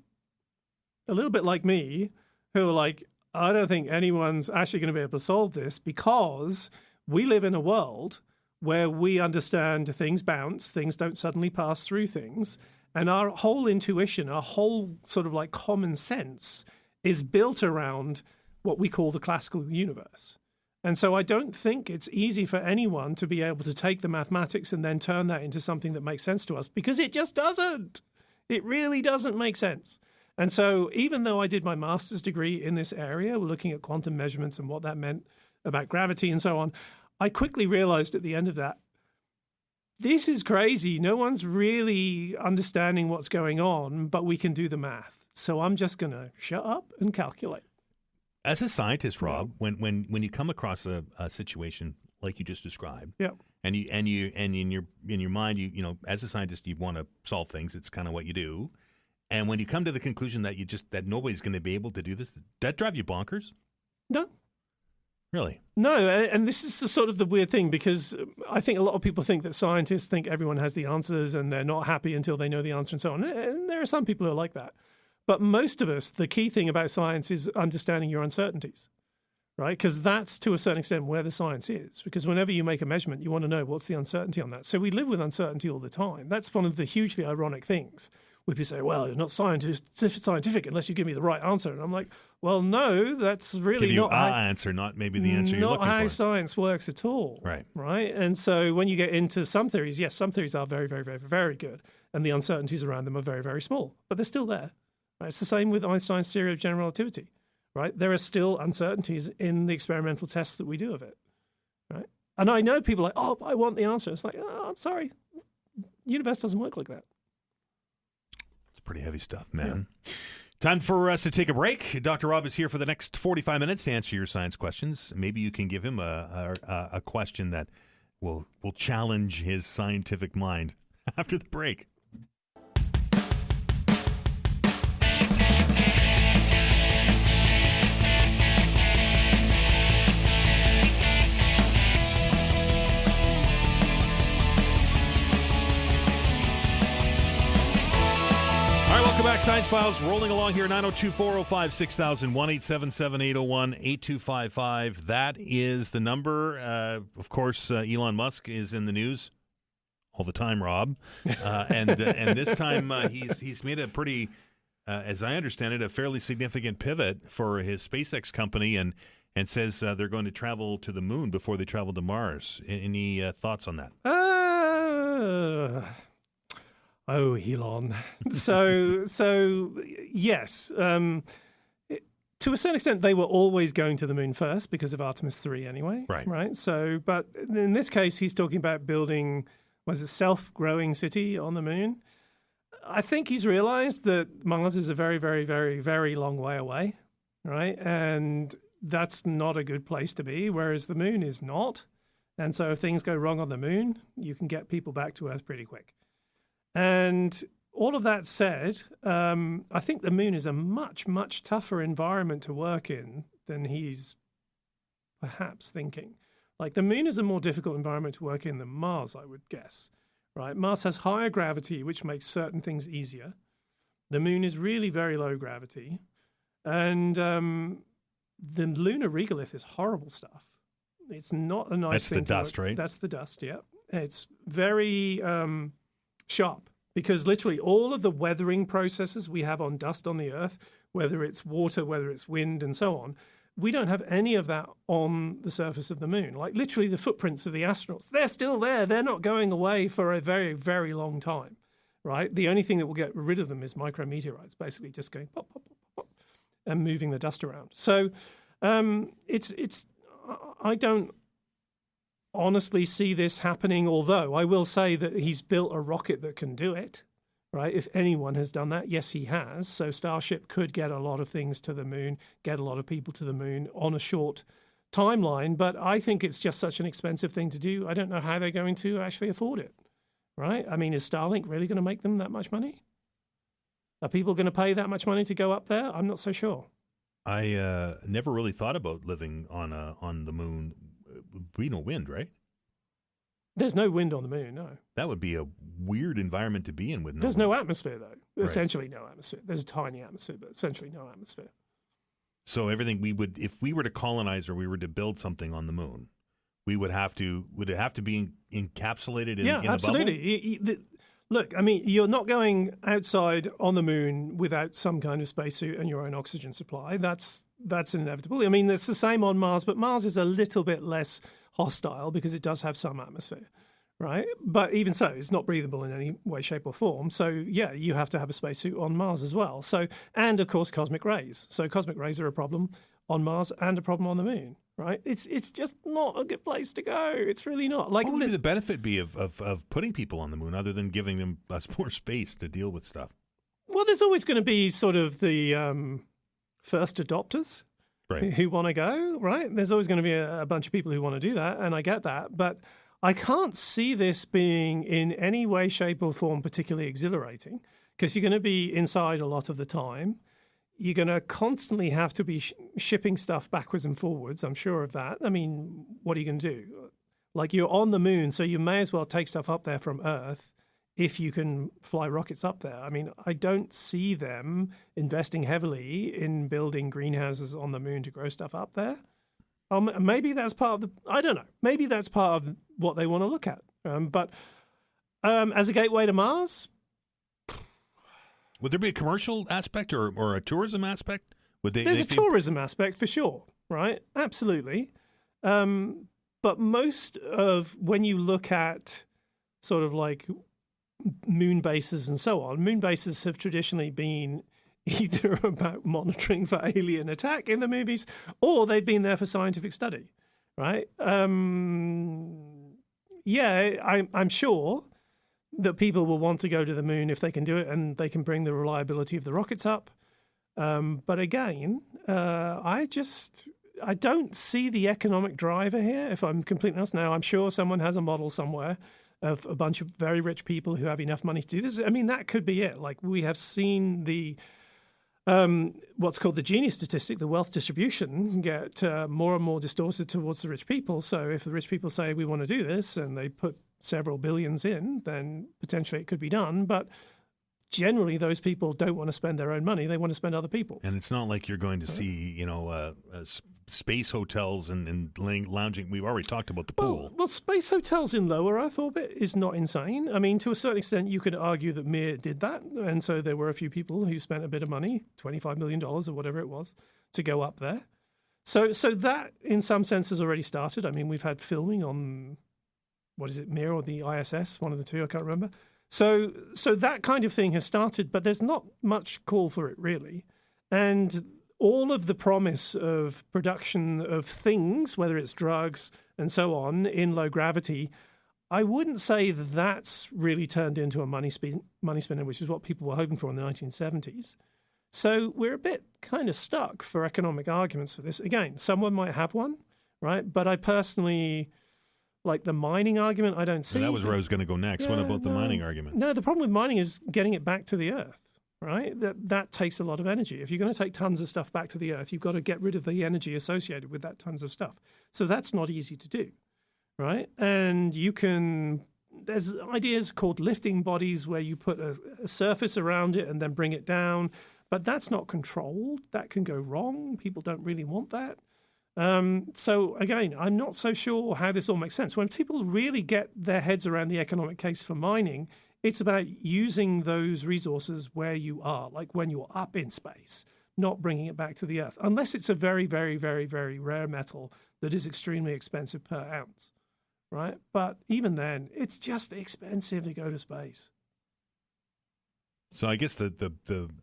a little bit like me, who are like, I don't think anyone's actually going to be able to solve this because we live in a world where we understand things bounce, things don't suddenly pass through things, and our whole intuition, our whole sort of like common sense is built around what we call the classical universe. And so I don't think it's easy for anyone to be able to take the mathematics and then turn that into something that makes sense to us, because it just doesn't. It really doesn't make sense. And so even though I did my master's degree in this area, looking at quantum measurements and what that meant about gravity and so on, I quickly realized at the end of that, this is crazy. No one's really understanding what's going on, but we can do the math. So I'm just going to shut up and calculate. As a scientist, Rob, when you come across a situation like you just described, yeah, and in your mind, you know, as a scientist, you want to solve things. It's kind of what you do. And when you come to the conclusion that that nobody's going to be able to do this, does that drive you bonkers? No. Really? No, and this is the sort of the weird thing, because I think a lot of people think that scientists think everyone has the answers and they're not happy until they know the answer and so on. And there are some people who are like that. But most of us, the key thing about science is understanding your uncertainties, right? Because that's to a certain extent where the science is. Because whenever you make a measurement, you want to know what's the uncertainty on that. So we live with uncertainty all the time. That's one of the hugely ironic things. Where people say, well, you're not scientific unless you give me the right answer. And I'm like, well, no, that's really give you not answer, not maybe the answer you're looking for. Not how science works at all. Right? And so when you get into some theories, yes, some theories are very, very, very, very good. And the uncertainties around them are very, very small. But they're still there. Right? It's the same with Einstein's theory of general relativity. Right? There are still uncertainties in the experimental tests that we do of it. Right? And I know people are like, I want the answer. It's like, I'm sorry. The universe doesn't work like that. Pretty heavy stuff, man. Yeah. Time for us to take a break. Dr. Rob is here for the next 45 minutes to answer your science questions. Maybe you can give him a question that will challenge his scientific mind after the break. Welcome back, Science Files. Rolling along here, 902-405-6000, 1-877-801-8255. That is the number. Of course, Elon Musk is in the news all the time, Rob. And this time he's made a pretty, as I understand it, a fairly significant pivot for his SpaceX company and says they're going to travel to the moon before they travel to Mars. Any thoughts on that? Oh, Elon. So yes. To a certain extent, they were always going to the moon first because of Artemis 3 anyway. Right. So, but in this case, he's talking about building, self-growing city on the moon. I think he's realized that Mars is a very, very, very, very long way away, right? And that's not a good place to be, whereas the moon is not. And so if things go wrong on the moon, you can get people back to Earth pretty quick. And all of that said, I think the moon is a much, much tougher environment to work in than he's perhaps thinking. Like, the moon is a more difficult environment to work in than Mars, I would guess, right? Mars has higher gravity, which makes certain things easier. The moon is really very low gravity. And the lunar regolith is horrible stuff. It's not a nice thing. That's the dust, right? That's the dust, yeah. It's very sharp, because literally all of the weathering processes we have on dust on the Earth, whether it's water, whether it's wind, and so on, we don't have any of that on the surface of the moon. Like, literally the footprints of the astronauts, they're still there. They're not going away for a very, very long time, right? The only thing that will get rid of them is micrometeorites, basically just going pop, pop, pop, pop, and moving the dust around. So I don't honestly see this happening, although I will say that he's built a rocket that can do it, right? If anyone has done that, yes, he has. So Starship could get a lot of things to the moon, get a lot of people to the moon on a short timeline, but I think it's just such an expensive thing to do. I don't know how they're going to actually afford it, right? I mean, is Starlink really going to make them that much money? Are people going to pay that much money to go up there? I'm not so sure. I never really thought about living on the moon. Be no wind, right? There's no wind on the moon, no. That would be a weird environment to be in with no There's wind. no atmosphere, though. Right. Essentially no atmosphere. There's a tiny atmosphere, but essentially no atmosphere. So everything if we were to colonize or we were to build something on the moon, would it have to be encapsulated in, yeah, in absolutely. a bubble? Look, I mean, you're not going outside on the moon without some kind of spacesuit and your own oxygen supply. That's inevitable. I mean, it's the same on Mars, but Mars is a little bit less hostile because it does have some atmosphere, right? But even so, it's not breathable in any way, shape, or form. So, yeah, you have to have a spacesuit on Mars as well. So, and of course, cosmic rays. So, cosmic rays are a problem on Mars and a problem on the moon, right? It's just not a good place to go. It's really not. Like, what would the benefit be of putting people on the moon other than giving them us more space to deal with stuff? Well, there's always going to be sort of the first adopters, right, who want to go, right? There's always going to be a bunch of people who want to do that, and I get that. But I can't see this being in any way, shape, or form particularly exhilarating, because you're going to be inside a lot of the time. You're going to constantly have to be shipping stuff backwards and forwards. I'm sure of that. I mean, what are you going to do? Like, you're on the moon, so you may as well take stuff up there from Earth if you can fly rockets up there. I mean, I don't see them investing heavily in building greenhouses on the moon to grow stuff up there. Maybe that's part of I don't know. Maybe that's part of what they want to look at. But as a gateway to Mars... Would there be a commercial aspect or a tourism aspect? There's a tourism aspect for sure, right? Absolutely. But most of when you look at sort of like moon bases and so on, moon bases have traditionally been either about monitoring for alien attack in the movies, or they've been there for scientific study, right? Yeah, I'm sure that people will want to go to the moon if they can do it and they can bring the reliability of the rockets up. But again, I don't see the economic driver here, if I'm completely honest. Now, I'm sure someone has a model somewhere of a bunch of very rich people who have enough money to do this. I mean, that could be it. Like, we have seen the what's called the Gini statistic, the wealth distribution, get more and more distorted towards the rich people. So if the rich people say, we want to do this, and they put several billions in, then potentially it could be done. But generally, those people don't want to spend their own money. They want to spend other people's. And it's not like you're going to see, space hotels and lounging. We've already talked about the pool. Well, space hotels in lower Earth orbit is not insane. I mean, to a certain extent, you could argue that Mir did that. And so there were a few people who spent a bit of money, $25 million or whatever it was, to go up there. So that, in some sense, has already started. I mean, we've had filming on... what is it, Mir or the ISS, one of the two, I can't remember. So that kind of thing has started, but there's not much call for it, really. And all of the promise of production of things, whether it's drugs and so on, in low gravity, I wouldn't say that's really turned into a money spinner, which is what people were hoping for in the 1970s. So we're a bit kind of stuck for economic arguments for this. Again, someone might have one, right? But I personally Like the mining argument, I don't see. So that was where I was going to go next. What about the mining argument? No, the problem with mining is getting it back to the earth, right? That takes a lot of energy. If you're going to take tons of stuff back to the earth, you've got to get rid of the energy associated with that tons of stuff. So that's not easy to do, right? And there's ideas called lifting bodies where you put a surface around it and then bring it down, but that's not controlled. That can go wrong. People don't really want that. So again, I'm not so sure how this all makes sense. When people really get their heads around the economic case for mining, it's about using those resources where you are, like when you're up in space, not bringing it back to the earth, unless it's a very, very, very, very rare metal that is extremely expensive per ounce, right? But even then, it's just expensive to go to space. So I guess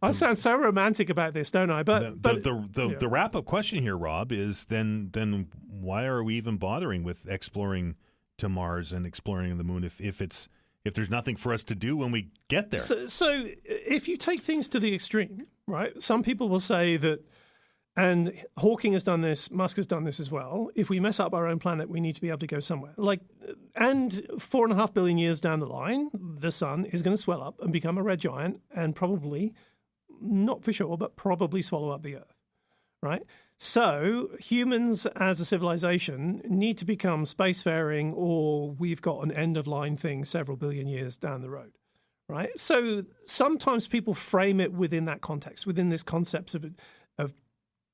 I sound so romantic about this, don't I? But the wrap up question here, Rob, is then why are we even bothering with exploring to Mars and exploring the moon if there's nothing for us to do when we get there? So if you take things to the extreme, right? Some people will say that, and Hawking has done this, Musk has done this as well. If we mess up our own planet, we need to be able to go somewhere. And 4.5 billion years down the line, the sun is going to swell up and become a red giant and probably, not for sure, but probably swallow up the Earth, right? So humans as a civilization need to become spacefaring, or we've got an end-of-line thing several billion years down the road, right? So sometimes people frame it within that context, within this concept of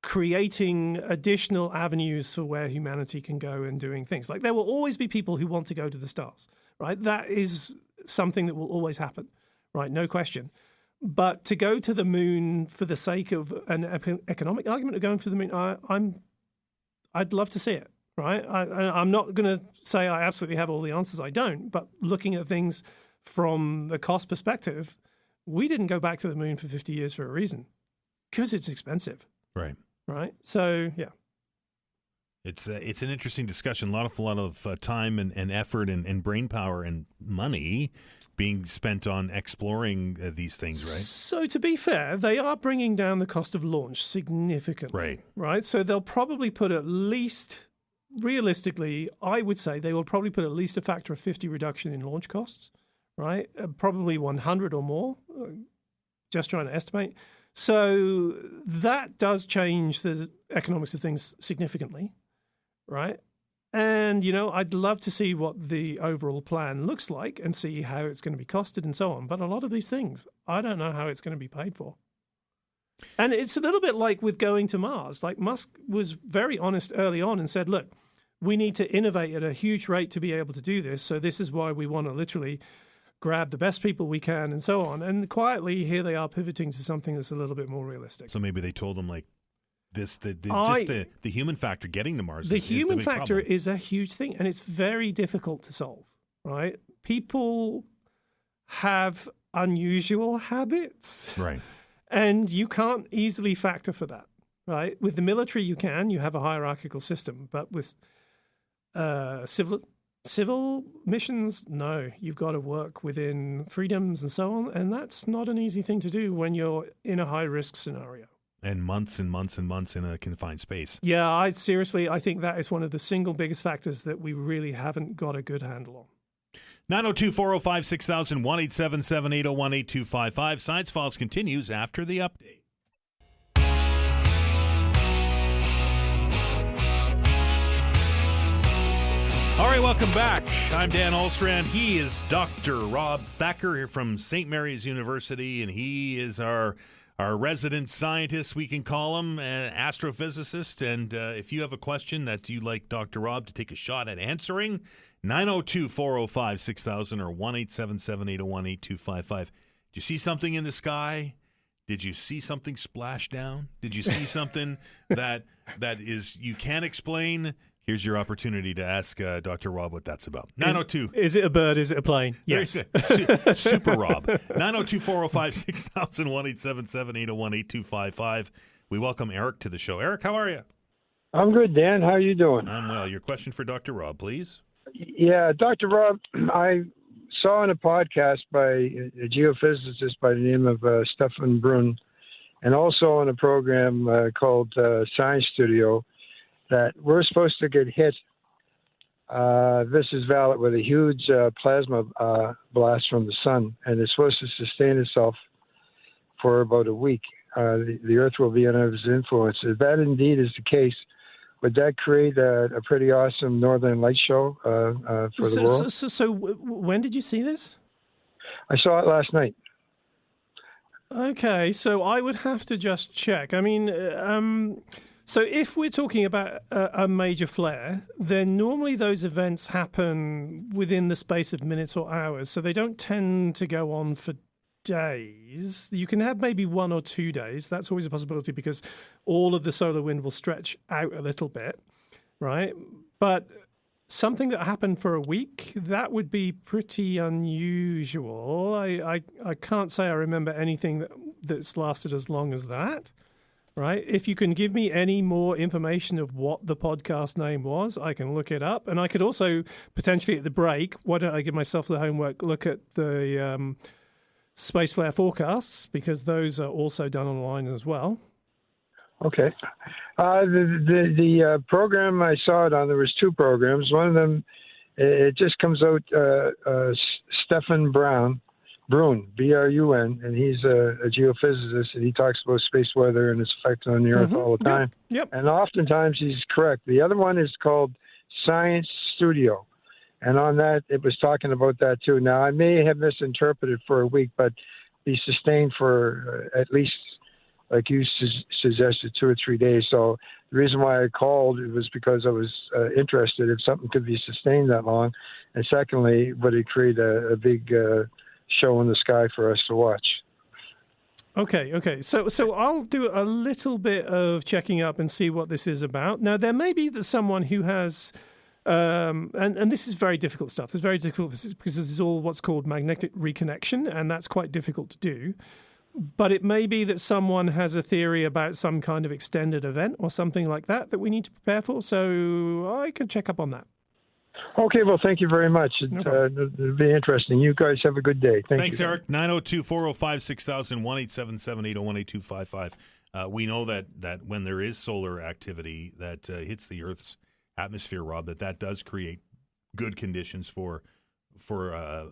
creating additional avenues for where humanity can go and doing things. Like there will always be people who want to go to the stars, right? That is something that will always happen, right? No question. But to go to the moon for the sake of an economic argument of going for the moon, I'd love to see it, right? I'm not going to say I absolutely have all the answers. I don't. But looking at things from the cost perspective, we didn't go back to the moon for 50 years for a reason, because it's expensive. Right. Right. So, yeah. It's an interesting discussion. A lot of time and effort and brain power and money being spent on exploring these things, right? So to be fair, they are bringing down the cost of launch significantly. Right. Right. So they'll probably put at least, realistically, I would say they will probably put at least a factor of 50 reduction in launch costs, right? Probably 100 or more, just trying to estimate. So that does change the economics of things significantly, right? And, I'd love to see what the overall plan looks like and see how it's going to be costed and so on. But a lot of these things, I don't know how it's going to be paid for. And it's a little bit like with going to Mars. Like Musk was very honest early on and said, look, we need to innovate at a huge rate to be able to do this. So this is why we want to literally grab the best people we can and so on. And quietly, here they are pivoting to something that's a little bit more realistic. So maybe they told them like this, the human factor getting to Mars. The is human the big factor problem. is a huge thing, and it's very difficult to solve, right? People have unusual habits. Right. And you can't easily factor for that, right? With the military, you have a hierarchical system, but with civil missions, no, you've got to work within freedoms and so on, and that's not an easy thing to do when you're in a high-risk scenario. And months and months and months in a confined space. Yeah, I think that is one of the single biggest factors that we really haven't got a good handle on. 902-405-6000, 1-877-801-8255. Science Files continues after the update. All right, welcome back. I'm Dan Alstrand. He is Dr. Rob Thacker here from St. Mary's University, and he is our resident scientist, we can call him, an astrophysicist. And if you have a question that you'd like Dr. Rob to take a shot at answering, 902-405-6000 or 1-877-801-8255. Did you see something in the sky? Did you see something splash down? Did you see something that is you can't explain? Here's your opportunity to ask Dr. Rob what that's about. 902. Is it a bird? Is it a plane? Yes. Super Rob. 902-405-6000, 1-877-801-8255. We welcome Eric to the show. Eric, how are you? I'm good, Dan. How are you doing? I'm well. Your question for Dr. Rob, please. Yeah, Dr. Rob, I saw on a podcast by a geophysicist by the name of Stefan Brun, and also on a program called Science Studio, that we're supposed to get hit This is valid with a huge plasma blast from the sun, and it's supposed to sustain itself for about a week. The Earth will be under its influence. If that indeed is the case, would that create a pretty awesome Northern Light show for the world? So when did you see this? I saw it last night. Okay, so I would have to just check. I mean, so if we're talking about a major flare, then normally those events happen within the space of minutes or hours, so they don't tend to go on for days. You can have maybe 1 or 2 days. That's always a possibility because all of the solar wind will stretch out a little bit, right? But something that happened for a week, that would be pretty unusual. I can't say I remember anything that's lasted as long as that, right? If you can give me any more information of what the podcast name was, I can look it up. And I could also potentially at the break, why don't I give myself the homework, look at the space flare forecasts, because those are also done online as well. Okay. The program I saw it on, there was 2 programs. One of them, it just comes out, Stefan Brun, B-R-U-N, and he's a geophysicist, and he talks about space weather and its effect on the Earth all the time. Yep. And oftentimes he's correct. The other one is called Science Studio. And on that, it was talking about that too. Now, I may have misinterpreted for a week, but be sustained for at least, like you suggested, 2 or 3 days. So the reason why I called it was because I was interested if something could be sustained that long. And secondly, would it create a big show in the sky for us to watch? Okay. So I'll do a little bit of checking up and see what this is about. Now, there may be someone who has... and this is very difficult stuff. It's very difficult because this is all what's called magnetic reconnection, and that's quite difficult to do. But it may be that someone has a theory about some kind of extended event or something like that we need to prepare for. So I can check up on that. Okay, well, thank you very much. It'll be interesting. You guys have a good day. Thanks, Eric. 902-405-6000, 1-877-801-8255. We know that when there is solar activity that hits the Earth's atmosphere, Rob, that does create good conditions for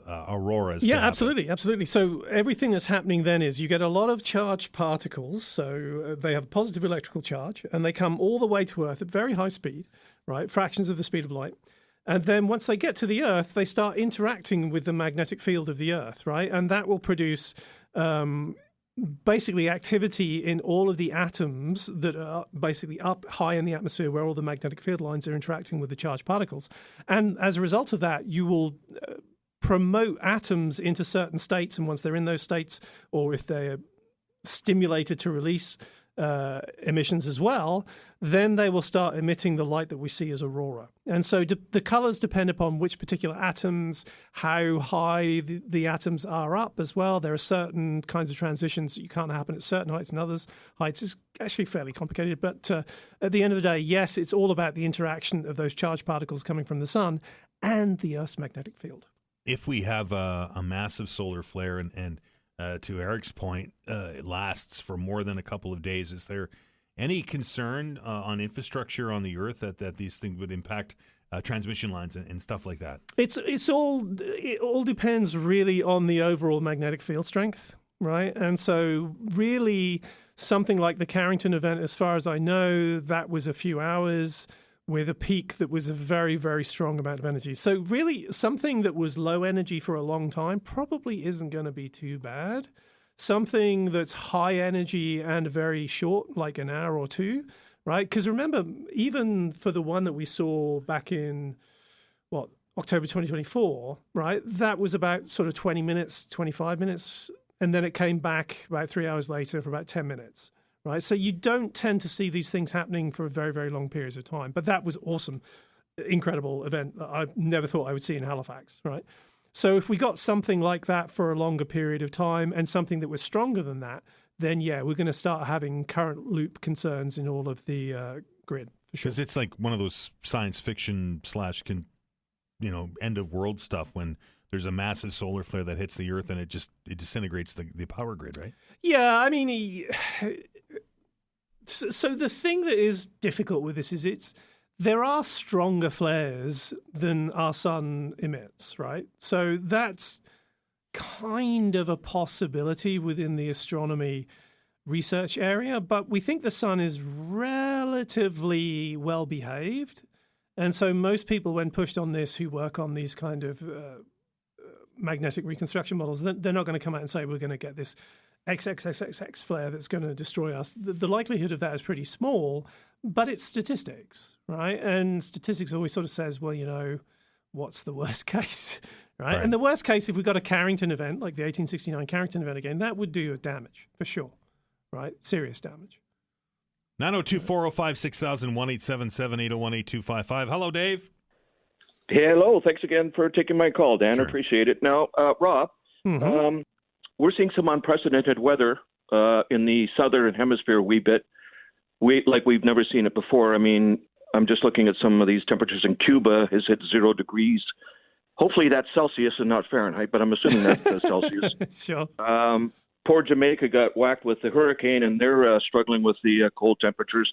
auroras. Yeah, absolutely. So everything that's happening then is you get a lot of charged particles. So they have positive electrical charge, and they come all the way to Earth at very high speed, right? Fractions of the speed of light. And then once they get to the Earth, they start interacting with the magnetic field of the Earth, right? And that will produce basically activity in all of the atoms that are basically up high in the atmosphere where all the magnetic field lines are interacting with the charged particles. And as a result of that, you will promote atoms into certain states. And once they're in those states, or if they're stimulated to release emissions as well, then they will start emitting the light that we see as aurora. And so the colors depend upon which particular atoms, how high the atoms are up as well. There are certain kinds of transitions that you can't happen at certain heights and others heights. It's actually fairly complicated. But at the end of the day, yes, it's all about the interaction of those charged particles coming from the sun and the Earth's magnetic field. If we have a massive solar flare and to Eric's point, it lasts for more than a couple of days, is there any concern on infrastructure on the Earth that these things would impact transmission lines and stuff like that? It all depends really on the overall magnetic field strength, right? And so really something like the Carrington event, as far as I know, that was a few hours with a peak that was a very, very strong amount of energy. So really something that was low energy for a long time probably isn't going to be too bad. Something that's high energy and very short, like an hour or two, right? Because remember, even for the one that we saw back in, October 2024, right? That was about sort of 20 minutes, 25 minutes. And then it came back about 3 hours later for about 10 minutes. Right, so you don't tend to see these things happening for very, very long periods of time. But that was awesome, incredible event that I never thought I would see in Halifax, right? So if we got something like that for a longer period of time and something that was stronger than that, then yeah, we're going to start having current loop concerns in all of the grid. Because it's like one of those science fiction / end of world stuff when there's a massive solar flare that hits the Earth and it disintegrates the power grid, right? Yeah, I mean, so the thing that is difficult with this is there are stronger flares than our sun emits, right? So that's kind of a possibility within the astronomy research area, but we think the sun is relatively well behaved. And so most people, when pushed on this, who work on these kind of magnetic reconstruction models, they're not going to come out and say we're going to get this XXXXX flare that's going to destroy us. The likelihood of that is pretty small, but it's statistics, right? And statistics always sort of says, well, you know, what's the worst case, right? And the worst case, if we got a Carrington event, like the 1869 Carrington event again, that would do damage for sure, right? Serious damage. 902-405-6000, 1-877-801-8255. Hello, Dave. Hello. Thanks again for taking my call, Dan. Sure. Appreciate it. Now, Rob, we're seeing some unprecedented weather in the southern hemisphere a wee bit. We've never seen it before. I mean, I'm just looking at some of these temperatures in Cuba. Is it 0 degrees? Hopefully that's Celsius and not Fahrenheit, but I'm assuming that's Celsius. Sure. Poor Jamaica got whacked with the hurricane, and they're struggling with the cold temperatures.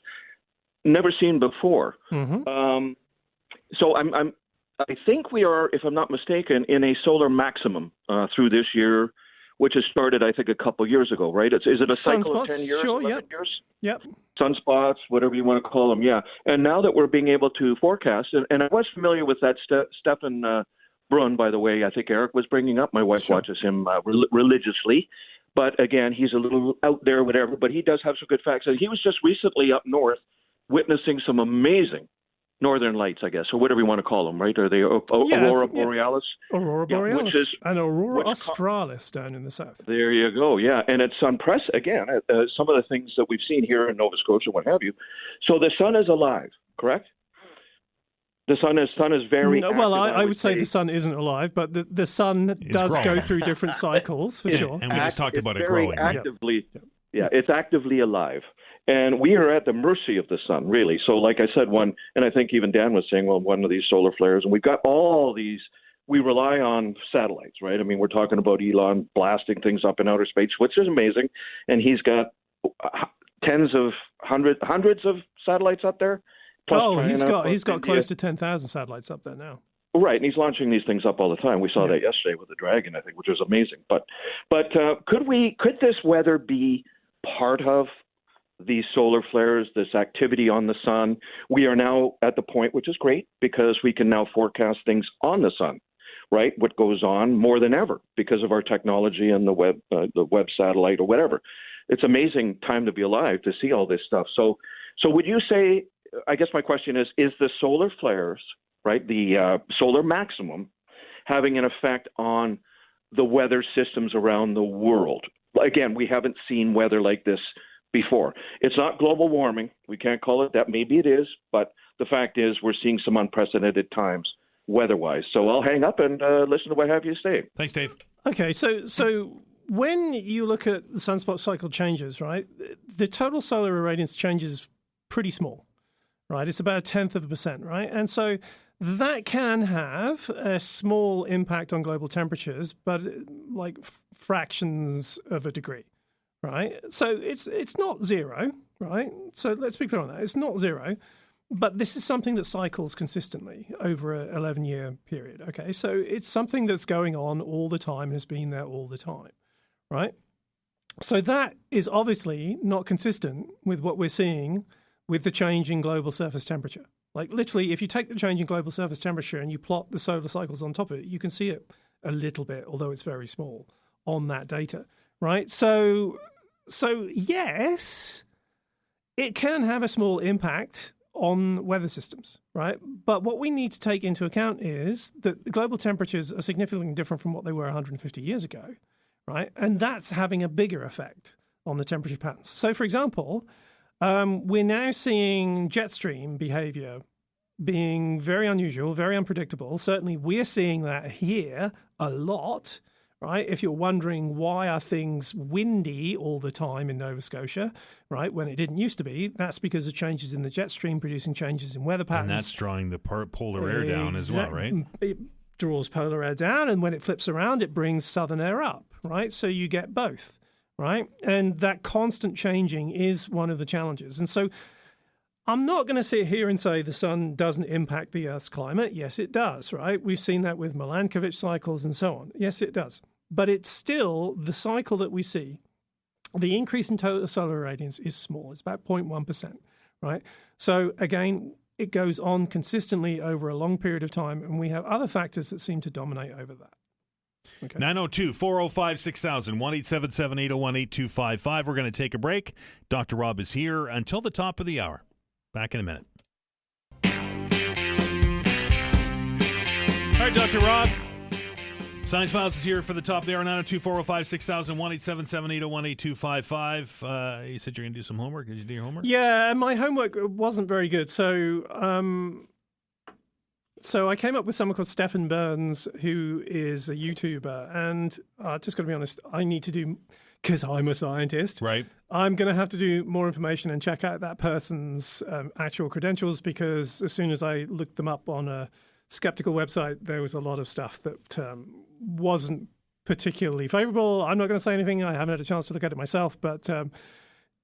Never seen before. So I think we are, if I'm not mistaken, in a solar maximum through this year, which has started, I think, a couple years ago, right? Is it a cycle of 10 years, sure, 11 years? Yep. Sunspots, whatever you want to call them, yeah. And now that we're being able to forecast, and I was familiar with that Stefan Brunn, by the way, I think Eric was bringing up. My wife watches him religiously. But again, he's a little out there, whatever, but he does have some good facts. And he was just recently up north witnessing some amazing northern lights, I guess, or whatever you want to call them, right? Are they Aurora Borealis? Aurora Borealis and Aurora Australis down in the south. There you go, yeah. And it's unprecedented, again, some of the things that we've seen here in Nova Scotia, what have you. So the sun is alive, correct? The sun is very active. Well, I would say the sun isn't alive, but the sun does go through different cycles, for sure. And we just talked about it very growing. Actively, it's actively alive. And we are at the mercy of the sun, really. So like I said, and I think even Dan was saying, well, one of these solar flares, and we've got all these, we rely on satellites, right? I mean, we're talking about Elon blasting things up in outer space, which is amazing. And he's got hundreds of satellites up there. He's got close to 10,000 satellites up there now. Right, and he's launching these things up all the time. We saw that yesterday with the Dragon, I think, which was amazing. But could this weather be part of these solar flares, this activity on the sun? We are now at the point, which is great, because we can now forecast things on the sun, right? What goes on more than ever because of our technology and the web satellite or whatever. It's amazing time to be alive to see all this stuff. So would you say? I guess my question is the solar flares, right, the solar maximum, having an effect on the weather systems around the world? Again, we haven't seen weather like this before. It's not global warming. We can't call it that. Maybe it is, but the fact is we're seeing some unprecedented times weather-wise. So I'll hang up and listen to what have you say. Thanks, Dave. Okay, so when you look at the sunspot cycle changes, right, the total solar irradiance changes pretty small. Right, it's about 0.1%, right? And so that can have a small impact on global temperatures, but like fractions of a degree, right? So it's not zero, right? So let's be clear on that. It's not zero, but this is something that cycles consistently over an 11-year period, okay? So it's something that's going on all the time, has been there all the time, right? So that is obviously not consistent with what we're seeing with the change in global surface temperature. Like literally, if you take the change in global surface temperature and you plot the solar cycles on top of it, you can see it a little bit, although it's very small, on that data, right? So yes, it can have a small impact on weather systems, right? But what we need to take into account is that the global temperatures are significantly different from what they were 150 years ago, right? And that's having a bigger effect on the temperature patterns. So for example, we're now seeing jet stream behavior being very unusual, very unpredictable. Certainly we're seeing that here a lot, right? If you're wondering why are things windy all the time in Nova Scotia, right, when it didn't used to be, that's because of changes in the jet stream producing changes in weather patterns. And that's drawing the polar air down as well, right? It draws polar air down, and when it flips around, it brings southern air up, right? So you get both. Right? And that constant changing is one of the challenges. And so I'm not going to sit here and say the sun doesn't impact the Earth's climate. Yes, it does, right? We've seen that with Milankovitch cycles and so on. Yes, it does. But it's still the cycle that we see. The increase in total solar radiance is small. It's about 0.1%, right? So again, it goes on consistently over a long period of time, and we have other factors that seem to dominate over that. Okay. 902-405-6000, 1-877-801-8255. We're going to take a break. Dr. Rob is here until the top of the hour. Back in a minute. All right, Dr. Rob. Science Files is here for the top of the hour. 902-405-6000, 1-877-801-8255. You said you're going to do some homework. Did you do your homework? Yeah, my homework wasn't very good. So I came up with someone called Stefan Burns, who is a YouTuber. And just got to be honest, I need to do, because I'm a scientist, right? I'm going to have to do more information and check out that person's actual credentials, because as soon as I looked them up on a skeptical website, there was a lot of stuff that wasn't particularly favorable. I'm not going to say anything. I haven't had a chance to look at it myself, but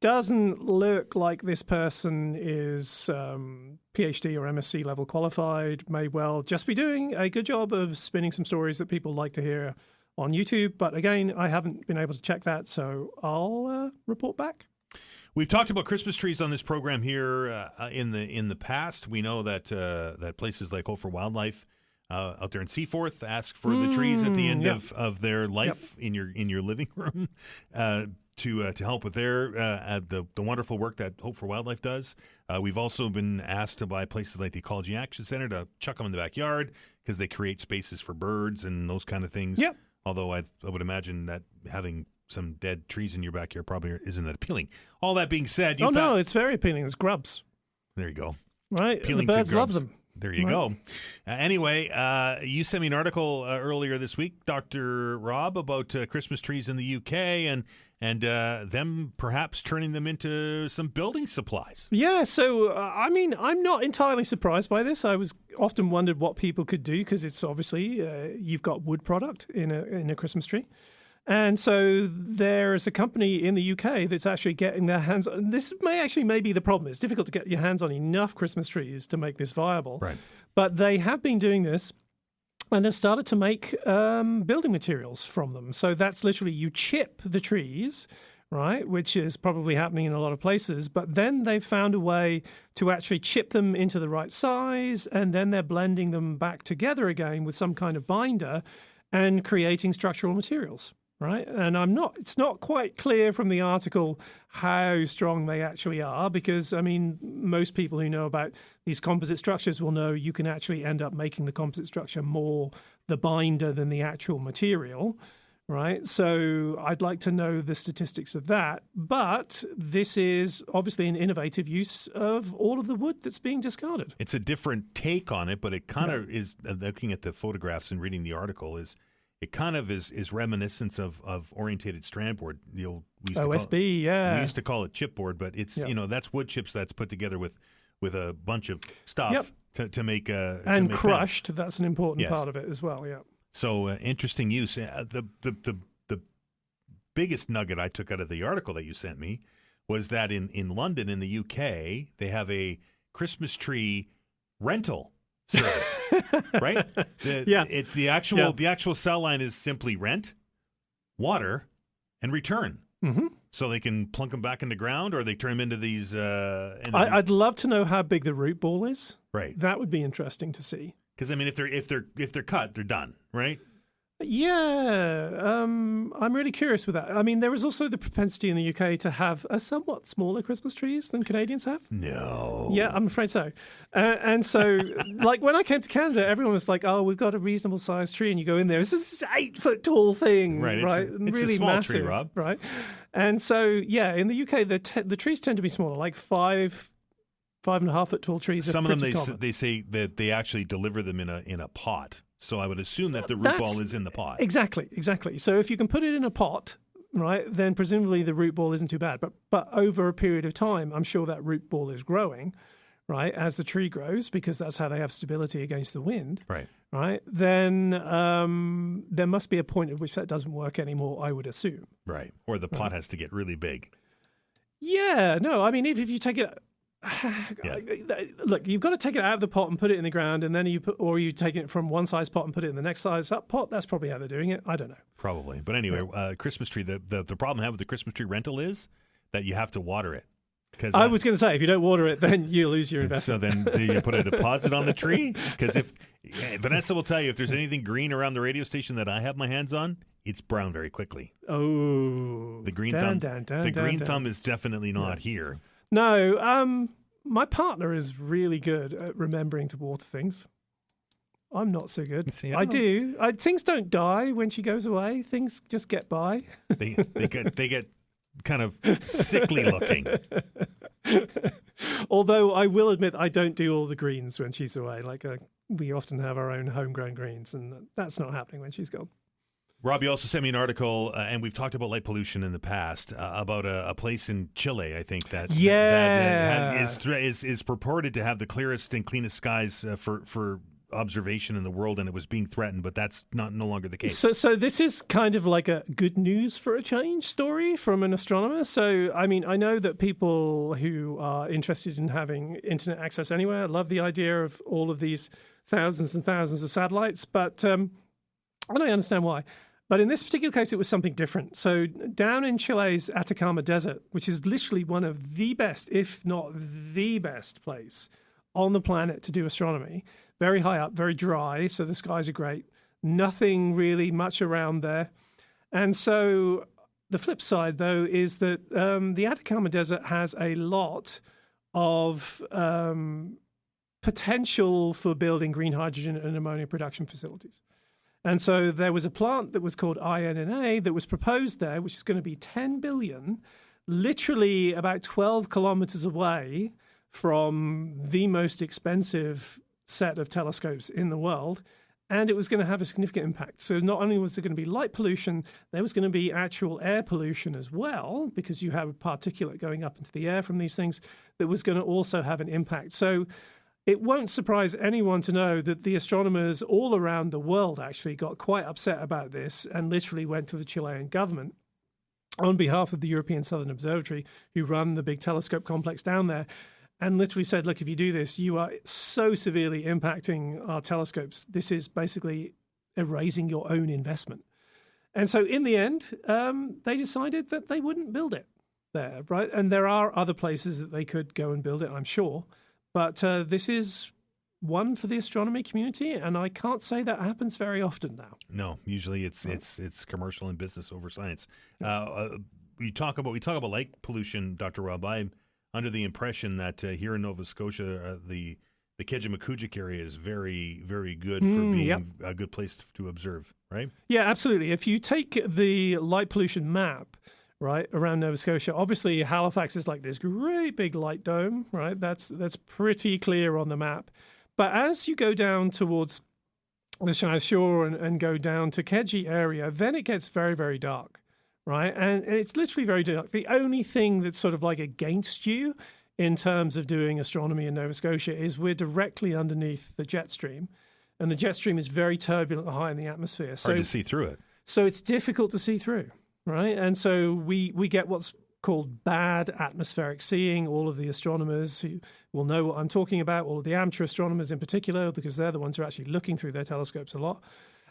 doesn't look like this person is PhD or MSc level qualified. May well just be doing a good job of spinning some stories that people like to hear on YouTube. But again, I haven't been able to check that, so I'll report back. We've talked about Christmas trees on this program here in the past. We know that that places like Hope for Wildlife out there in Seaforth ask for the trees at the end of their life in your living room to help with their the wonderful work that Hope for Wildlife does. We've also been asked by places like the Ecology Action Center to chuck them in the backyard because they create spaces for birds and those kind of things. Yep. Although I would imagine that having some dead trees in your backyard probably isn't that appealing. All that being said, no, it's very appealing. It's grubs. There you go. Right, appealing the birds to grubs. love them. There you go. Anyway, you sent me an article earlier this week, Dr. Rob, about Christmas trees in the UK and them perhaps turning them into some building supplies. Yeah, so, I mean, I'm not entirely surprised by this. I was often wondered what people could do, because it's obviously, you've got wood product in a Christmas tree. And so there's a company in the UK that's actually getting their hands on, this may be the problem. It's difficult to get your hands on enough Christmas trees to make this viable. Right. But they have been doing this and have started to make building materials from them. So that's literally, you chip the trees, right, which is probably happening in a lot of places. But then they've found a way to actually chip them into the right size, and then they're blending them back together again with some kind of binder and creating structural materials. Right. And it's not quite clear from the article how strong they actually are, because, I mean, most people who know about these composite structures will know you can actually end up making the composite structure more the binder than the actual material. Right. So I'd like to know the statistics of that. But this is obviously an innovative use of all of the wood that's being discarded. It's a different take on it, but it kind of is, looking at the photographs and reading the article, it kind of is reminiscent of orientated strand board. OSB, we used to call it chipboard, but it's that's wood chips that's put together with a bunch of stuff to make and crushed. That's an important part of it as well. Yeah. So interesting use. The biggest nugget I took out of the article that you sent me was that in London, in the UK, they have a Christmas tree rental service, right? The actual cell line is simply rent, water, and return. Mm-hmm. So they can plunk them back in the ground, or they turn them into these. I'd love to know how big the root ball is. Right. That would be interesting to see. Because I mean, if they're cut, they're done, right? Yeah, I'm really curious with that. I mean, there is also the propensity in the UK to have a somewhat smaller Christmas trees than Canadians have. No. Yeah, I'm afraid so. And so, like, when I came to Canada, everyone was like, oh, we've got a reasonable sized tree. And you go in there, it's this 8-foot tall thing, right? It's really a small massive, tree, Rob. Right? And so, yeah, in the UK, the trees tend to be smaller, like 5.5 foot tall trees. Some of them, they say that they actually deliver them in a pot. So I would assume that the root ball is in the pot. Exactly. So if you can put it in a pot, right, then presumably the root ball isn't too bad. But over a period of time, I'm sure that root ball is growing, right, as the tree grows, because that's how they have stability against the wind. Right. Right. Then there must be a point at which that doesn't work anymore, I would assume. Right. Or the pot has to get really big. Yeah. No, I mean, if you take it Look, you've got to take it out of the pot and put it in the ground, and then you take it from one size pot and put it in the next size up pot. That's probably how they're doing it. I don't know. Probably. But anyway, Christmas tree, the problem I have with the Christmas tree rental is that you have to water it. I was going to say, if you don't water it, then you lose your investment. So then do you put a deposit on the tree? Because Vanessa will tell you, if there's anything green around the radio station that I have my hands on, it's brown very quickly. Oh. The green thumb is definitely not here. No, my partner is really good at remembering to water things. I'm not so good. See, I do. Things don't die when she goes away. Things just get by. They get kind of sickly looking. Although I will admit I don't do all the greens when she's away. We often have our own homegrown greens, and that's not happening when she's gone. Rob, you also sent me an article, and we've talked about light pollution in the past, about a place in Chile, I think, that is purported to have the clearest and cleanest skies for observation in the world, and it was being threatened, but that's no longer the case. So this is kind of like a good news for a change story from an astronomer. So, I mean, I know that people who are interested in having internet access anywhere love the idea of all of these thousands and thousands of satellites, but and I understand why. But in this particular case, it was something different. So down in Chile's Atacama Desert, which is literally one of the best, if not the best place on the planet to do astronomy, very high up, very dry, so the skies are great, nothing really much around there. And so the flip side, though, is that the Atacama Desert has a lot of potential for building green hydrogen and ammonia production facilities. And so there was a plant that was called INNA that was proposed there, which is going to be 10 billion, literally about 12 kilometers away from the most expensive set of telescopes in the world. And it was going to have a significant impact. So not only was there going to be light pollution, there was going to be actual air pollution as well, because you have a particulate going up into the air from these things that was going to also have an impact. So it won't surprise anyone to know that the astronomers all around the world actually got quite upset about this and literally went to the Chilean government on behalf of the European Southern Observatory, who run the big telescope complex down there, and literally said, look, if you do this, you are so severely impacting our telescopes. This is basically erasing your own investment. And so in the end, they decided that they wouldn't build it there, right? And there are other places that they could go and build it, I'm sure. But this is one for the astronomy community, and I can't say that happens very often now. No, usually it's commercial and business over science. We talk about light pollution, Dr. Rob. I'm under the impression that here in Nova Scotia, the Kejimkujik area is very, very good for being a good place to observe, right? Yeah, absolutely. If you take the light pollution map, right, around Nova Scotia, obviously Halifax is like this great big light dome, right? That's pretty clear on the map. But as you go down towards the South Shore and go down to Keji area, then it gets very, very dark, right? And it's literally very dark. The only thing that's sort of like against you in terms of doing astronomy in Nova Scotia is we're directly underneath the jet stream, and the jet stream is very turbulent high in the atmosphere. Hard to see through it. So it's difficult to see through. Right. And so we get what's called bad atmospheric seeing. All of the astronomers who will know what I'm talking about, all of the amateur astronomers in particular, because they're the ones who are actually looking through their telescopes a lot.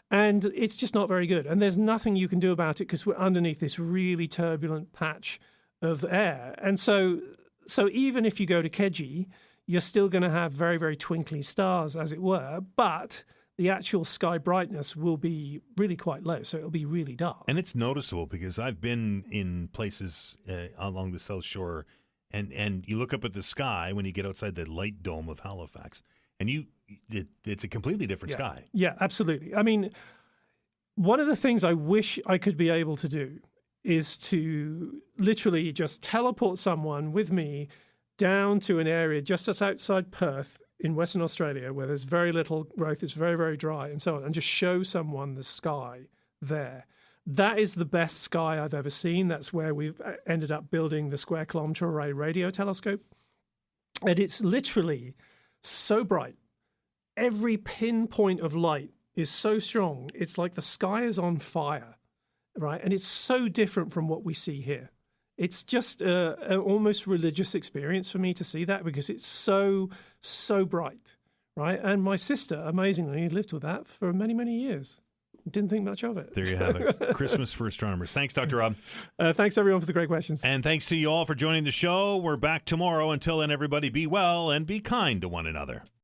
And it's just not very good. And there's nothing you can do about it because we're underneath this really turbulent patch of air. And so even if you go to Keji, you're still going to have very, very twinkly stars, as it were. But the actual sky brightness will be really quite low, so it'll be really dark. And it's noticeable because I've been in places along the South Shore, and you look up at the sky when you get outside the light dome of Halifax, and it's a completely different sky. Yeah, absolutely. I mean, one of the things I wish I could be able to do is to literally just teleport someone with me down to an area just outside Perth in Western Australia, where there's very little growth, it's very, very dry, and so on, and just show someone the sky there. That is the best sky I've ever seen. That's where we've ended up building the Square Kilometre Array radio telescope. And it's literally so bright. Every pinpoint of light is so strong. It's like the sky is on fire, right? And it's so different from what we see here. It's just an almost religious experience for me to see that because it's so bright, right? And my sister, amazingly, lived with that for many, many years. Didn't think much of it. There you have it. Christmas for astronomers. Thanks, Dr. Rob. Thanks, everyone, for the great questions. And thanks to you all for joining the show. We're back tomorrow. Until then, everybody be well and be kind to one another.